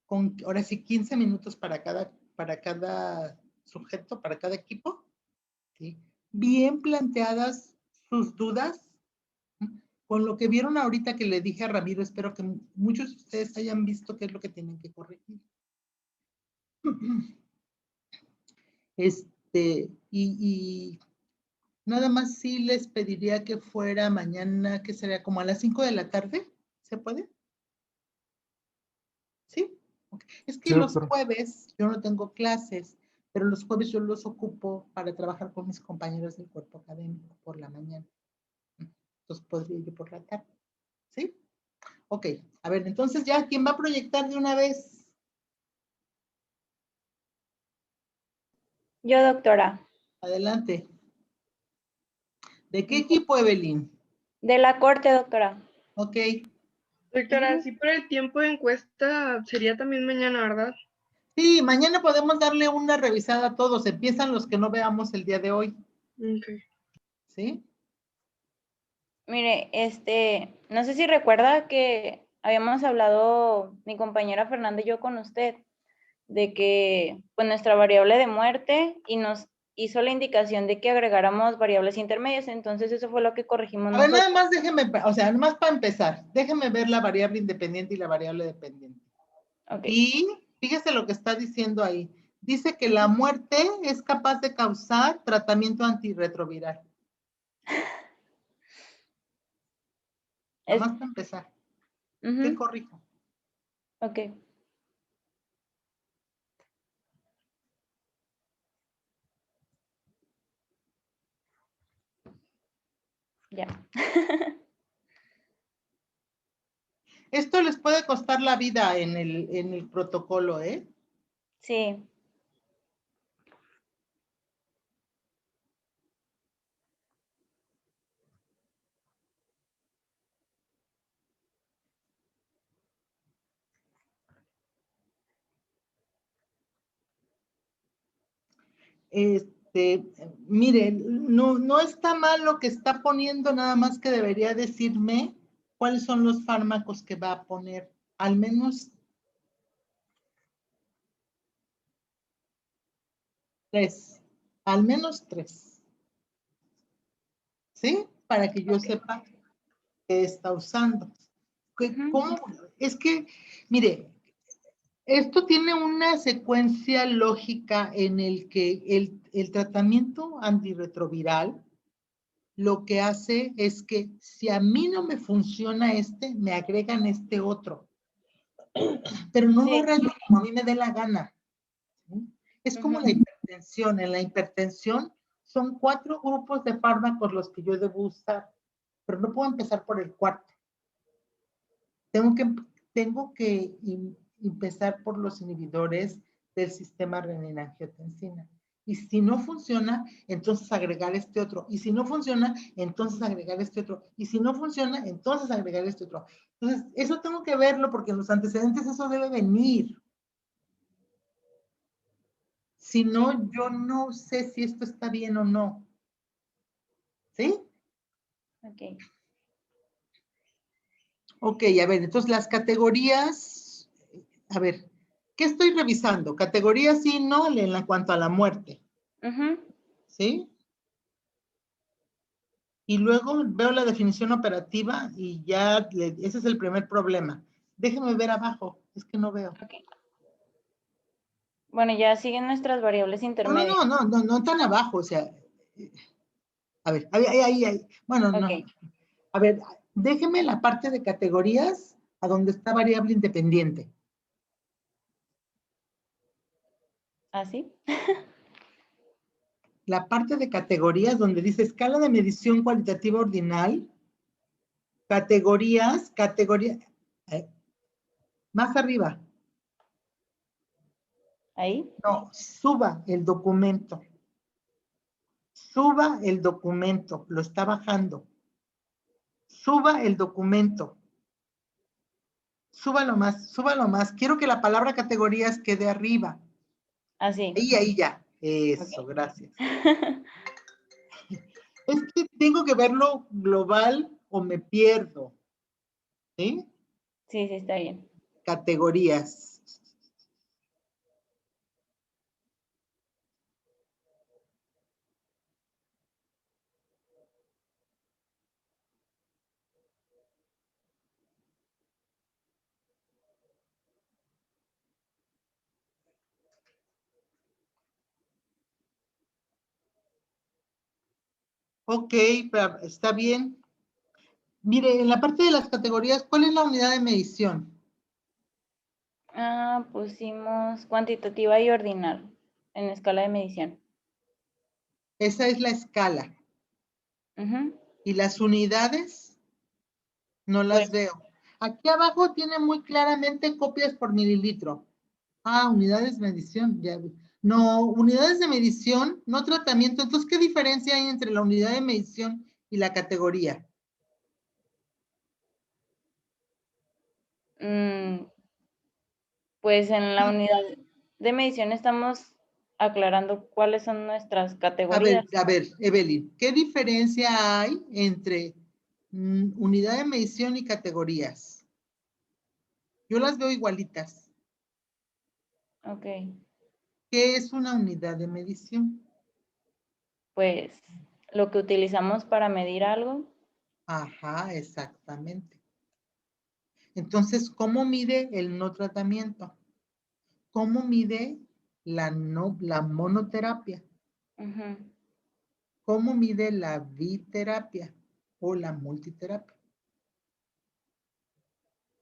con ahora sí 15 minutos para cada sujeto, para cada equipo, ¿sí? Bien planteadas sus dudas, con lo que vieron ahorita que le dije a Ramiro, espero que muchos de ustedes hayan visto qué es lo que tienen que corregir. Y nada más sí les pediría que fuera mañana, que sería como a las 5 de la tarde, ¿se puede? ¿Sí? Okay. Es que Sí, los doctora. jueves yo no tengo clases, pero los jueves yo los ocupo para trabajar con mis compañeros del cuerpo académico por la mañana. Entonces podría ir por la tarde. ¿Sí? Ok. A ver, entonces ya, ¿quién va a proyectar de una vez? Yo, doctora. Adelante. ¿De qué equipo, Evelyn? De la corte, doctora. Ok. Doctora, Ujú. así por el tiempo de encuesta sería también mañana, ¿verdad? Sí, mañana podemos darle una revisada a todos. Empiezan los que no veamos el día de hoy. Ok. ¿Sí? Mire, no sé si recuerda que habíamos hablado mi compañera Fernanda y yo con usted de que pues nuestra variable de muerte y nos hizo la indicación de que agregáramos variables intermedias, entonces eso fue lo que corregimos A ver, nosotros. nada más déjeme, o sea, nada más para empezar, déjeme ver la variable independiente y la variable dependiente. Ok. Y fíjese lo que está diciendo ahí. Dice que la muerte es capaz de causar tratamiento antirretroviral. Nada Es- más para empezar. Ujú, ¿Qué corrijo? ok. Ya. Esto les puede costar la vida en el protocolo, ¿eh? Sí. Mire, no está mal lo que está poniendo, nada más que debería decirme cuáles son los fármacos que va a poner. Al menos 3. Al menos 3. ¿Sí? Para que yo sepa qué está usando. Ujú. ¿Cómo? Es que, mire, esto tiene una secuencia lógica en el que el tratamiento antirretroviral lo que hace es que si a mí no me funciona me agregan este otro. Pero no lo Sí. arreglo como a mí me dé la gana. ¿Sí? Es como Ujú. la hipertensión. En la hipertensión son 4 grupos de fármacos los que yo debo usar, pero no puedo empezar por el 4. Tengo que empezar por los inhibidores del sistema renina-angiotensina. Y si no funciona, entonces agregar este otro. Y si no funciona, entonces agregar este otro. Y si no funciona, entonces agregar este otro. Entonces, eso tengo que verlo porque en los antecedentes eso debe venir. Si no, yo no sé si esto está bien o no. ¿Sí? Ok. Ok, a ver, entonces las categorías, a ver, ¿qué estoy revisando? Categorías sí, no, en cuanto a la muerte. Ujú. ¿Sí? Y luego veo la definición operativa y ya, ese es el primer problema. Déjeme ver abajo, es que no veo. Ok. Bueno, ya siguen nuestras variables intermedias. No tan abajo, o sea, a ver, ahí. Bueno, Ok. no. A ver, déjeme la parte de categorías a donde está variable independiente. ¿Así? La parte de categorías donde dice escala de medición cualitativa ordinal, categorías, más arriba. Ahí. No, suba el documento. Suba el documento, lo está bajando. Suba el documento. Súbalo más, súbalo más. Quiero que la palabra categorías quede arriba. Así. Ahí ya. Eso, gracias. Es que tengo que verlo global o me pierdo. ¿Sí? Sí, sí, está bien. Categorías. Ok, está bien. Mire, en la parte de las categorías, ¿cuál es la unidad de medición? Pusimos cuantitativa y ordinal en escala de medición. Esa es la escala. Ujú. ¿Y las unidades? No las Pues, veo. Aquí abajo tiene muy claramente copias por mililitro. Unidades de medición. Ya vi. No, unidades de medición, no tratamiento. Entonces, ¿qué diferencia hay entre la unidad de medición y la categoría? Pues en la No. unidad de medición estamos aclarando cuáles son nuestras categorías. A ver, Evelyn, ¿qué diferencia hay entre unidad de medición y categorías? Yo las veo igualitas. Ok, ¿Qué es una unidad de medición? pues lo que utilizamos para medir algo, Ajá, exactamente. Entonces, ¿cómo mide el no tratamiento? ¿Cómo mide la monoterapia? ujú, ¿Cómo mide la biterapia o la multiterapia?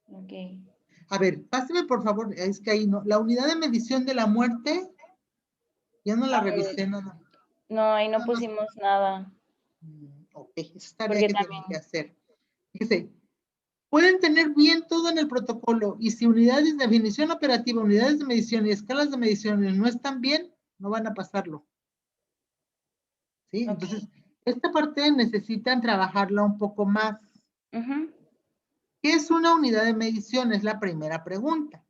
ok. A ver, páseme por favor, es que ahí no. La unidad de medición de la muerte, ya no la revisé nada. No, ahí no Nada más. pusimos nada, Ok, esa es tarea porque que tienen que también, hacer. Fíjese, pueden tener bien todo en el protocolo y si unidades de definición operativa, unidades de medición y escalas de medición no están bien, no van a pasarlo. ¿Sí? ok, Entonces, esta parte necesitan trabajarla un poco más. ujú, ¿Qué es una unidad de medición? Es la primera pregunta.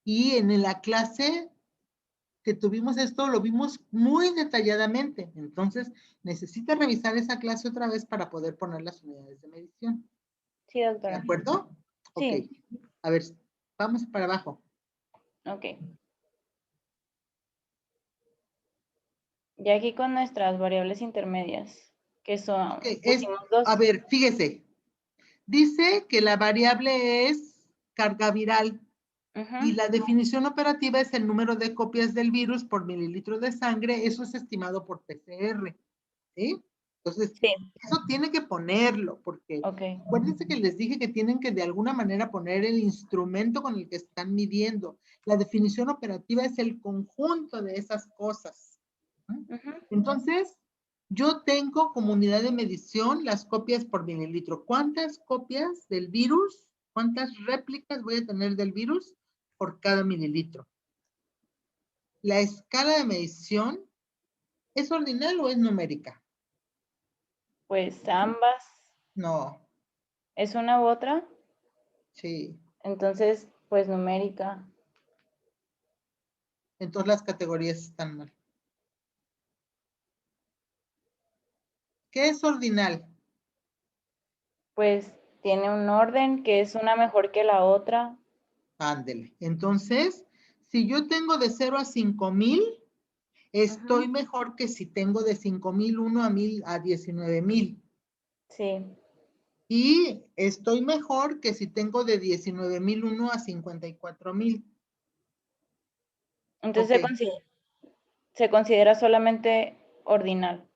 Y en la clase que tuvimos esto, lo vimos muy detalladamente. Entonces, necesita revisar esa clase otra vez para poder poner las unidades de medición. sí, ¿De doctora, acuerdo? Ok. sí, A ver, vamos para abajo. ok. Ya aquí con nuestras variables intermedias, que son, Ok, pusimos dos, a ver, fíjese. Dice que la variable es carga viral y ujú, la definición operativa es el número de copias del virus por mililitro de sangre. Eso es estimado por PCR. ¿Sí? Entonces, sí, eso tiene que ponerlo, porque ok, acuérdense que les dije que tienen que de alguna manera poner el instrumento con el que están midiendo. La definición operativa es el conjunto de esas cosas. ¿Mm? ujú, Entonces, yo tengo como unidad de medición las copias por mililitro. ¿Cuántas copias del virus? ¿Cuántas réplicas voy a tener del virus por cada mililitro? La escala de medición, ¿es ordinal o es numérica? pues ambas, No, es una u otra, sí. entonces, pues numérica, Entonces las categorías están mal. ¿Qué es ordinal? pues tiene un orden que es una mejor que la otra, Ándele. Entonces, si yo tengo de 0 a 5000, estoy ujú, mejor que si tengo de 5001 a 1000 a 19000. sí, Y estoy mejor que si tengo de 19001 a 54000. entonces Ok, se considera solamente ordinal,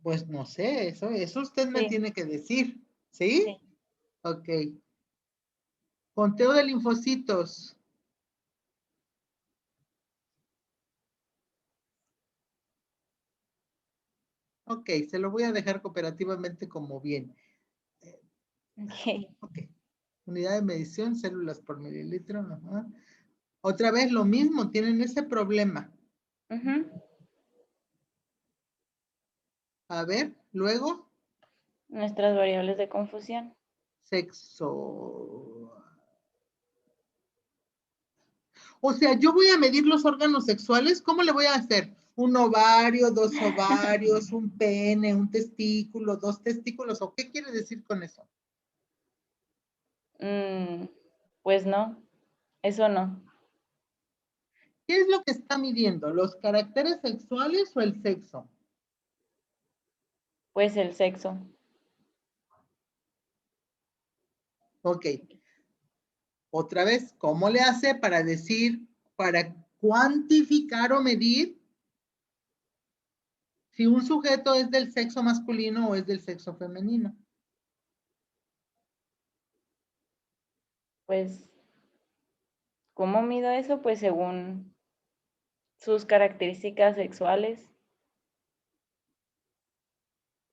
pues no sé, eso usted me sí, tiene que decir. ¿Sí? sí, Ok. Conteo de linfocitos. Ok, se lo voy a dejar cooperativamente como bien. ok, Ok. Unidad de medición, células por mililitro. Ajá. Otra vez lo mismo, tienen ese problema. ujú, A ver, luego, nuestras variables de confusión, sexo. O sea, yo voy a medir los órganos sexuales, ¿cómo le voy a hacer? Un ovario, dos ovarios, un pene, un testículo, dos testículos, ¿o qué quiere decir con eso? pues no, eso no, ¿Qué es lo que está midiendo? ¿Los caracteres sexuales o el sexo? pues el sexo, Ok. Otra vez, ¿cómo le hace para decir, para cuantificar o medir si un sujeto es del sexo masculino o es del sexo femenino? pues, ¿cómo mido eso? Pues según sus características sexuales,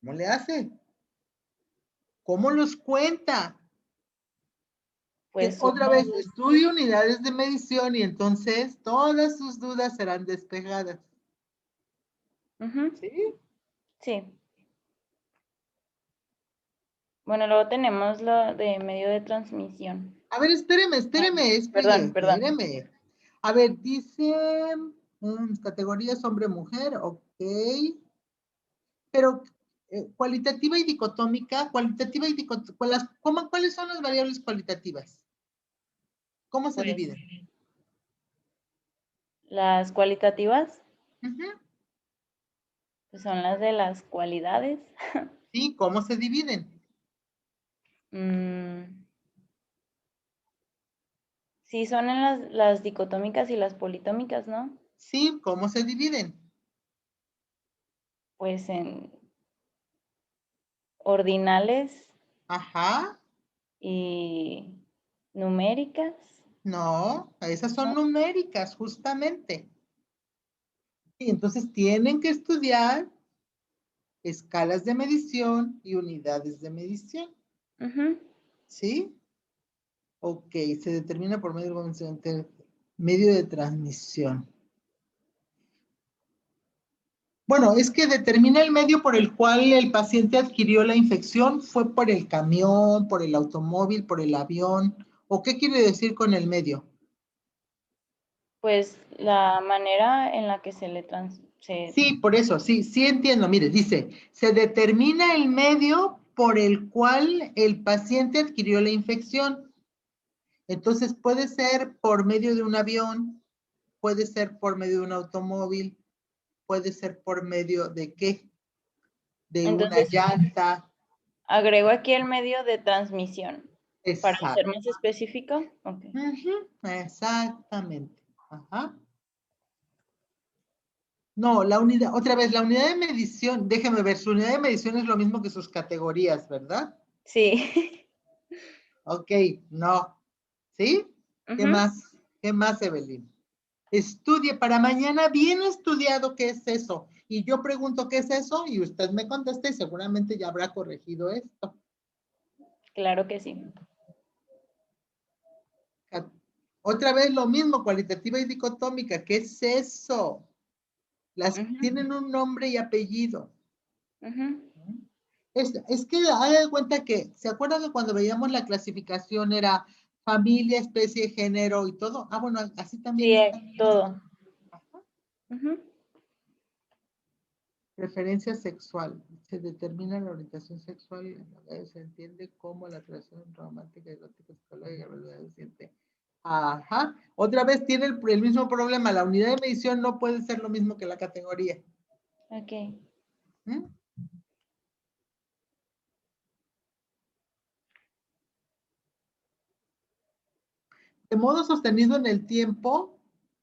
¿Cómo le hace? ¿Cómo los cuenta? Que pues otra uno, vez estudie unidades de medición y entonces todas sus dudas serán despejadas. ujú, ¿Sí? sí. Bueno, luego tenemos lo de medio de transmisión. A ver, espéreme, Perdón. espéreme. A ver, dice categorías hombre-mujer, ok. Pero cualitativa y dicotómica, ¿cuáles son las variables cualitativas? ¿Cómo se Pues, dividen? Las cualitativas Ujú. pues, son las de las cualidades. Sí, ¿cómo se dividen? Sí, son en las dicotómicas y las politómicas, ¿no? Sí, ¿cómo se dividen? Pues en ordinales Ajá, y numéricas. no, esas son ¿No? numéricas, justamente. Y entonces tienen que estudiar escalas de medición y unidades de medición, Ujú. ¿sí? Ok, se determina por medio de transmisión. Bueno, es que determina el medio por el cual el paciente adquirió la infección, fue por el camión, por el automóvil, por el avión, ¿o qué quiere decir con el medio? Pues la manera en la que Sí, por eso, sí entiendo. Mire, dice, se determina el medio por el cual el paciente adquirió la infección. Entonces puede ser por medio de un avión, puede ser por medio de un automóvil, puede ser por medio de ¿qué? De una Entonces, llanta. agrego aquí el medio de transmisión para ser Exacto. más específico. Ok. Exactamente. Ajá. No, la unidad, otra vez, la unidad de medición, déjeme ver, su unidad de medición es lo mismo que sus categorías, ¿verdad? Sí. Ok, no. ¿Sí? ¿Qué Ujú. más? ¿Qué más, Evelyn? Estudie para mañana bien estudiado qué es eso. Y yo pregunto qué es eso y usted me contesta y seguramente ya habrá corregido esto. Claro que sí. Otra vez lo mismo, cualitativa y dicotómica. ¿Qué es eso? Ujú, Tienen un nombre y apellido. ujú. Es que haga de cuenta que, ¿se acuerdan que cuando veíamos la clasificación era familia, especie, género y todo? Ah, bueno, así también Sí, está. todo. Ajá. Ujú. Preferencia sexual. Se determina la orientación sexual, se entiende como la atracción romántica, erótica, psicológica, verdadera, siente. Ajá. Otra vez tiene el mismo problema. La unidad de medición no puede ser lo mismo que la categoría. Ok. ¿Mm? De modo sostenido en el tiempo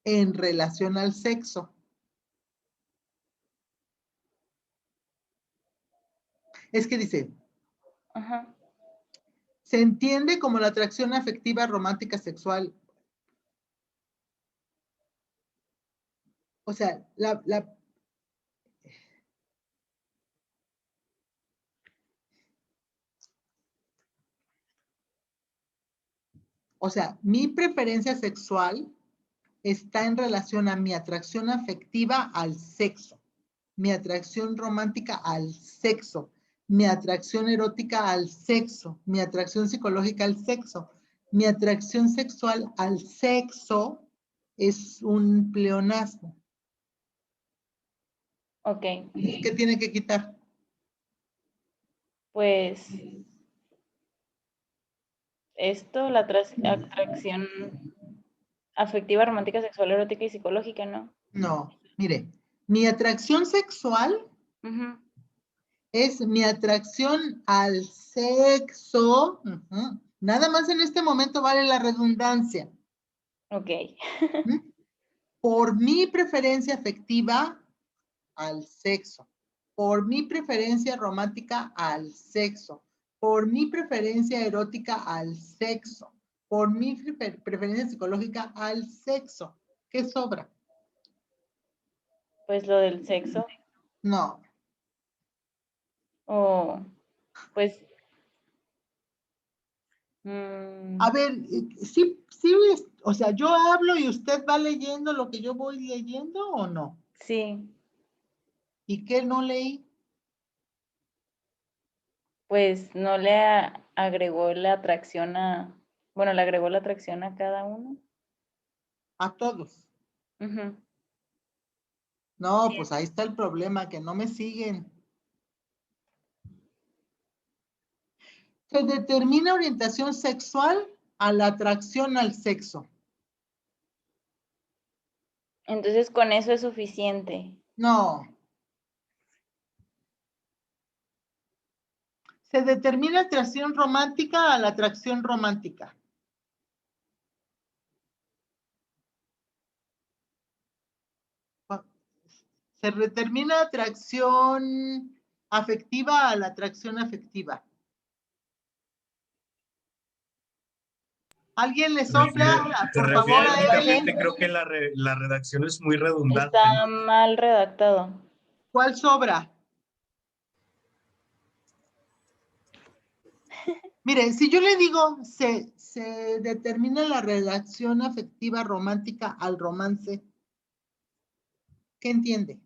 en relación al sexo. Es que dice, Ajá. se entiende como la atracción afectiva, romántica, sexual. O sea, mi preferencia sexual está en relación a mi atracción afectiva al sexo, mi atracción romántica al sexo, mi atracción erótica al sexo, mi atracción psicológica al sexo, mi atracción sexual al sexo es un pleonasmo. Ok. ¿Qué tiene que quitar? Pues esto, la atracción afectiva, romántica, sexual, erótica y psicológica, ¿no? No, mire, mi atracción sexual Ujú. es mi atracción al sexo. Nada más en este momento vale la redundancia. Ok. ¿Mm? Por mi preferencia afectiva al sexo, por mi preferencia romántica al sexo, por mi preferencia erótica al sexo, por mi preferencia psicológica al sexo. ¿Qué sobra? Pues lo del sexo. No. O pues A ver, sí, o sea, yo hablo y usted va leyendo lo que yo voy leyendo o no. sí, ¿Y qué no leí? pues no le agregó la atracción a Bueno, le agregó la atracción a cada uno. A todos. Ujú. No, Sí. pues ahí está el problema, que no me siguen. Se determina orientación sexual a la atracción al sexo. Entonces, con eso es suficiente. No. Se determina atracción romántica a la atracción romántica. Se determina atracción afectiva a la atracción afectiva. ¿Alguien le sopla, Te por favor, refieres, a realmente Evelyn? creo que la redacción es muy redundante. Está mal redactado. ¿Cuál sobra? Mire, si yo le digo, se determina la redacción afectiva romántica al romance, ¿qué entiende?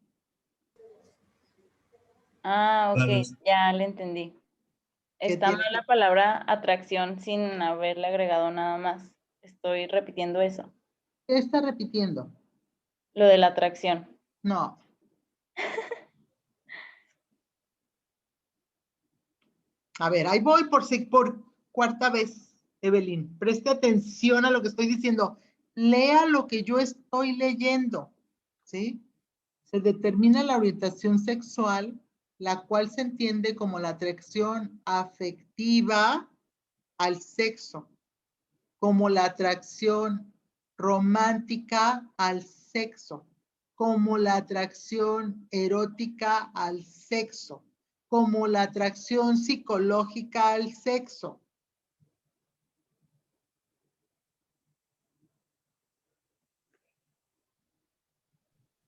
Ah, ok, Claro. ya le entendí. ¿Qué Está tiene mal que- la palabra atracción sin haberle agregado nada más. Estoy repitiendo eso, ¿Qué está repitiendo? lo de la atracción. No. A ver, ahí voy por cuarta vez, Evelyn. Preste atención a lo que estoy diciendo. Lea lo que yo estoy leyendo, ¿sí? Se determina la orientación sexual, la cual se entiende como la atracción afectiva al sexo, como la atracción romántica al sexo, como la atracción erótica al sexo, como la atracción psicológica al sexo.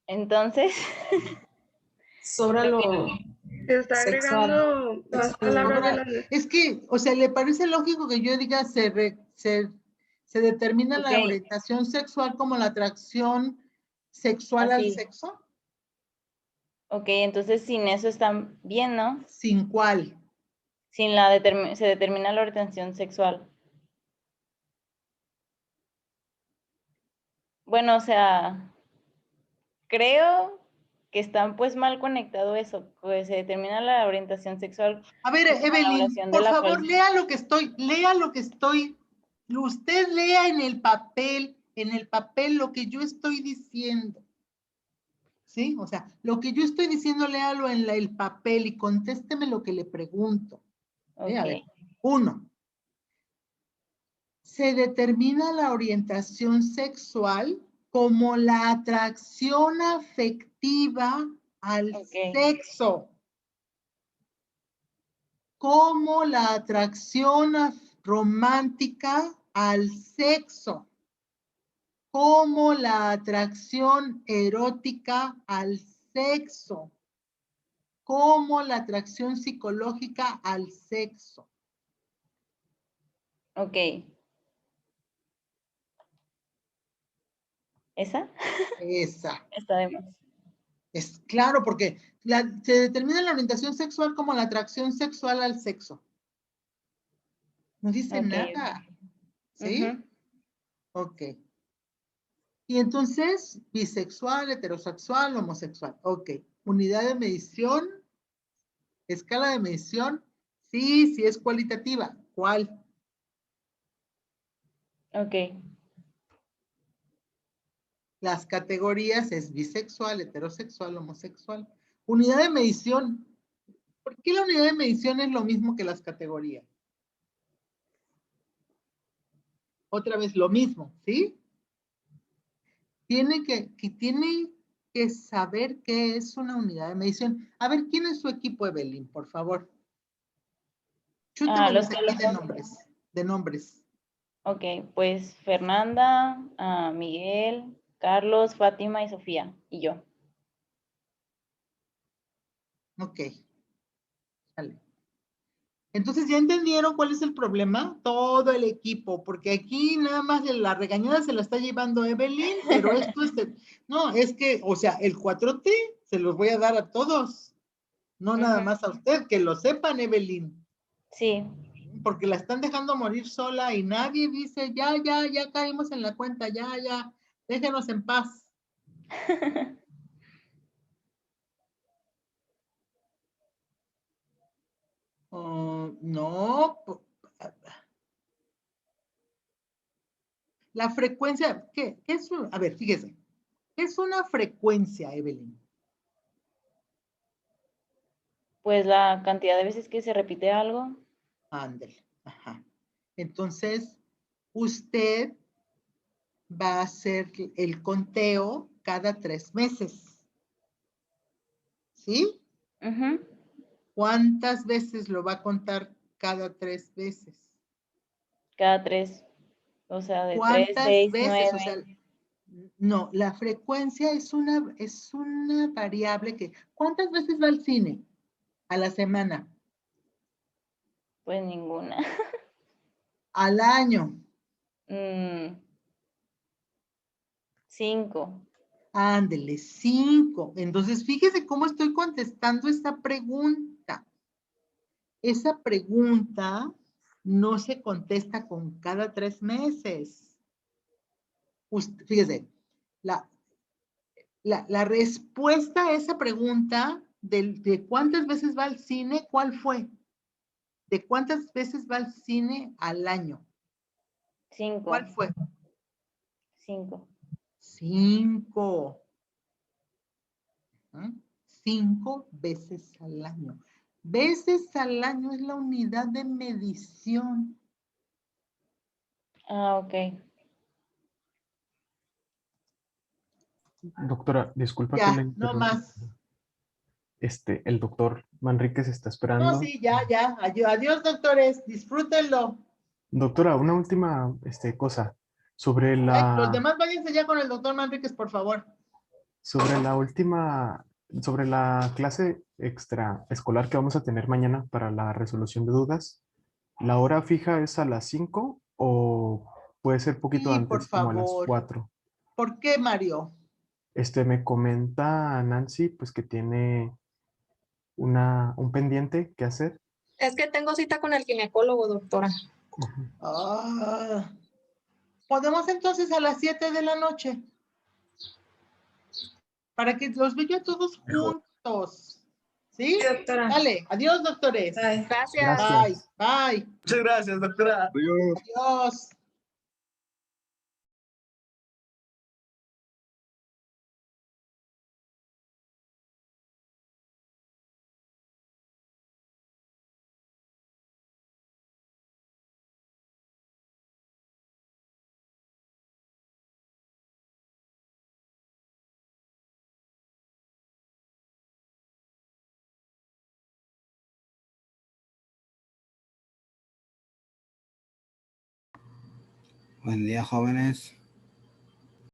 Entonces, Sobra lo que lo Se está sexual. agregando más palabras de las Es que, o sea, ¿le parece lógico que yo diga se determina la Ok. orientación sexual como la atracción sexual al Así. sexo? Ok, entonces sin eso está bien, ¿no? ¿Sin cuál? Sin se determina la orientación sexual. Bueno, o sea, creo que están pues mal conectado eso, pues se determina la orientación sexual. A ver, Es como la Evelyn, oración de por la favor, cual- lea lo que estoy, usted lea en el papel lo que yo estoy diciendo. ¿Sí? O sea, lo que yo estoy diciendo, léalo en el papel y contésteme lo que le pregunto. A ver, Ok, 1. Se determina la orientación sexual como la atracción afectiva al ok, sexo. Como la atracción romántica al sexo. Como la atracción erótica al sexo. Como la atracción psicológica al sexo. ok. ¿Esa? Esa. Está de más. Es claro, porque se determina la orientación sexual como la atracción sexual al sexo. No dice Ok, nada. ¿Sí? Ujú. Ok. Y entonces, bisexual, heterosexual, homosexual. Ok. Unidad de medición, escala de medición. Sí, sí es cualitativa. ¿Cuál? Ok. Las categorías es bisexual, heterosexual, homosexual. Unidad de medición. ¿Por qué la unidad de medición es lo mismo que las categorías? Otra vez lo mismo, ¿sí? Tiene que saber qué es una unidad de medición. A ver, ¿quién es su equipo, Evelyn? Por favor. Chútemelos Los que aquí lo... de nombres. Ok, pues Fernanda, Miguel, Carlos, Fátima y Sofía. Y yo. Ok. Sale. Entonces, ¿ya entendieron cuál es el problema? Todo el equipo, porque aquí nada más la regañada se la está llevando Evelyn, pero esto es, no, es que, o sea, el 4T se los voy a dar a todos, no nada Ujú. más a usted, que lo sepan, Evelyn. Sí. porque la están dejando morir sola y nadie dice, ya caímos en la cuenta, ya, déjenos en paz. No. La frecuencia, ¿qué es? A ver, fíjese. ¿Qué es una frecuencia, Evelyn? Pues la cantidad de veces que se repite algo. Ándale. Ajá. Entonces, usted va a hacer el conteo cada 3 meses. ¿Sí? Ujú. ¿Cuántas veces lo va a contar cada 3 veces? Cada 3. O sea, de 3, ¿Cuántas 6, veces? 9. O sea, no, la frecuencia es una variable que, ¿cuántas veces va al cine a la semana? Pues ninguna. Al año. 5. Ándele, 5. Entonces, fíjese cómo estoy contestando esta pregunta. Esa pregunta no se contesta con cada 3 meses. Fíjese, la respuesta a esa pregunta de cuántas veces va al cine, ¿cuál fue? ¿De cuántas veces va al cine al año? 5. ¿Cuál fue? 5. 5. 5 veces al año. Veces al año es la unidad de medición. Ah, ok. Doctora, disculpa que la Ya, no interrumpa. más. El doctor Manríquez está No, esperando. sí, ya. Adiós, doctores. Disfrútenlo. Doctora, una última cosa. Sobre Ay, los la, demás váyanse ya con el doctor Manríquez, por favor. sobre la última, sobre la clase extraescolar que vamos a tener mañana para la resolución de dudas. ¿La hora fija es a las 5 o puede ser poquito Sí, por antes, como a las favor. 4? ¿Por qué, Mario? Me comenta Nancy, pues que tiene un pendiente que hacer. Es que tengo cita con el ginecólogo, doctora. Ujú. Podemos entonces a las 7 de la noche. Para que los vea todos juntos. ¿Sí? Sí, doctora. Dale, adiós, doctores. Bye. Gracias. Gracias. Bye. Muchas gracias, doctora. Adiós. Buen día, jóvenes.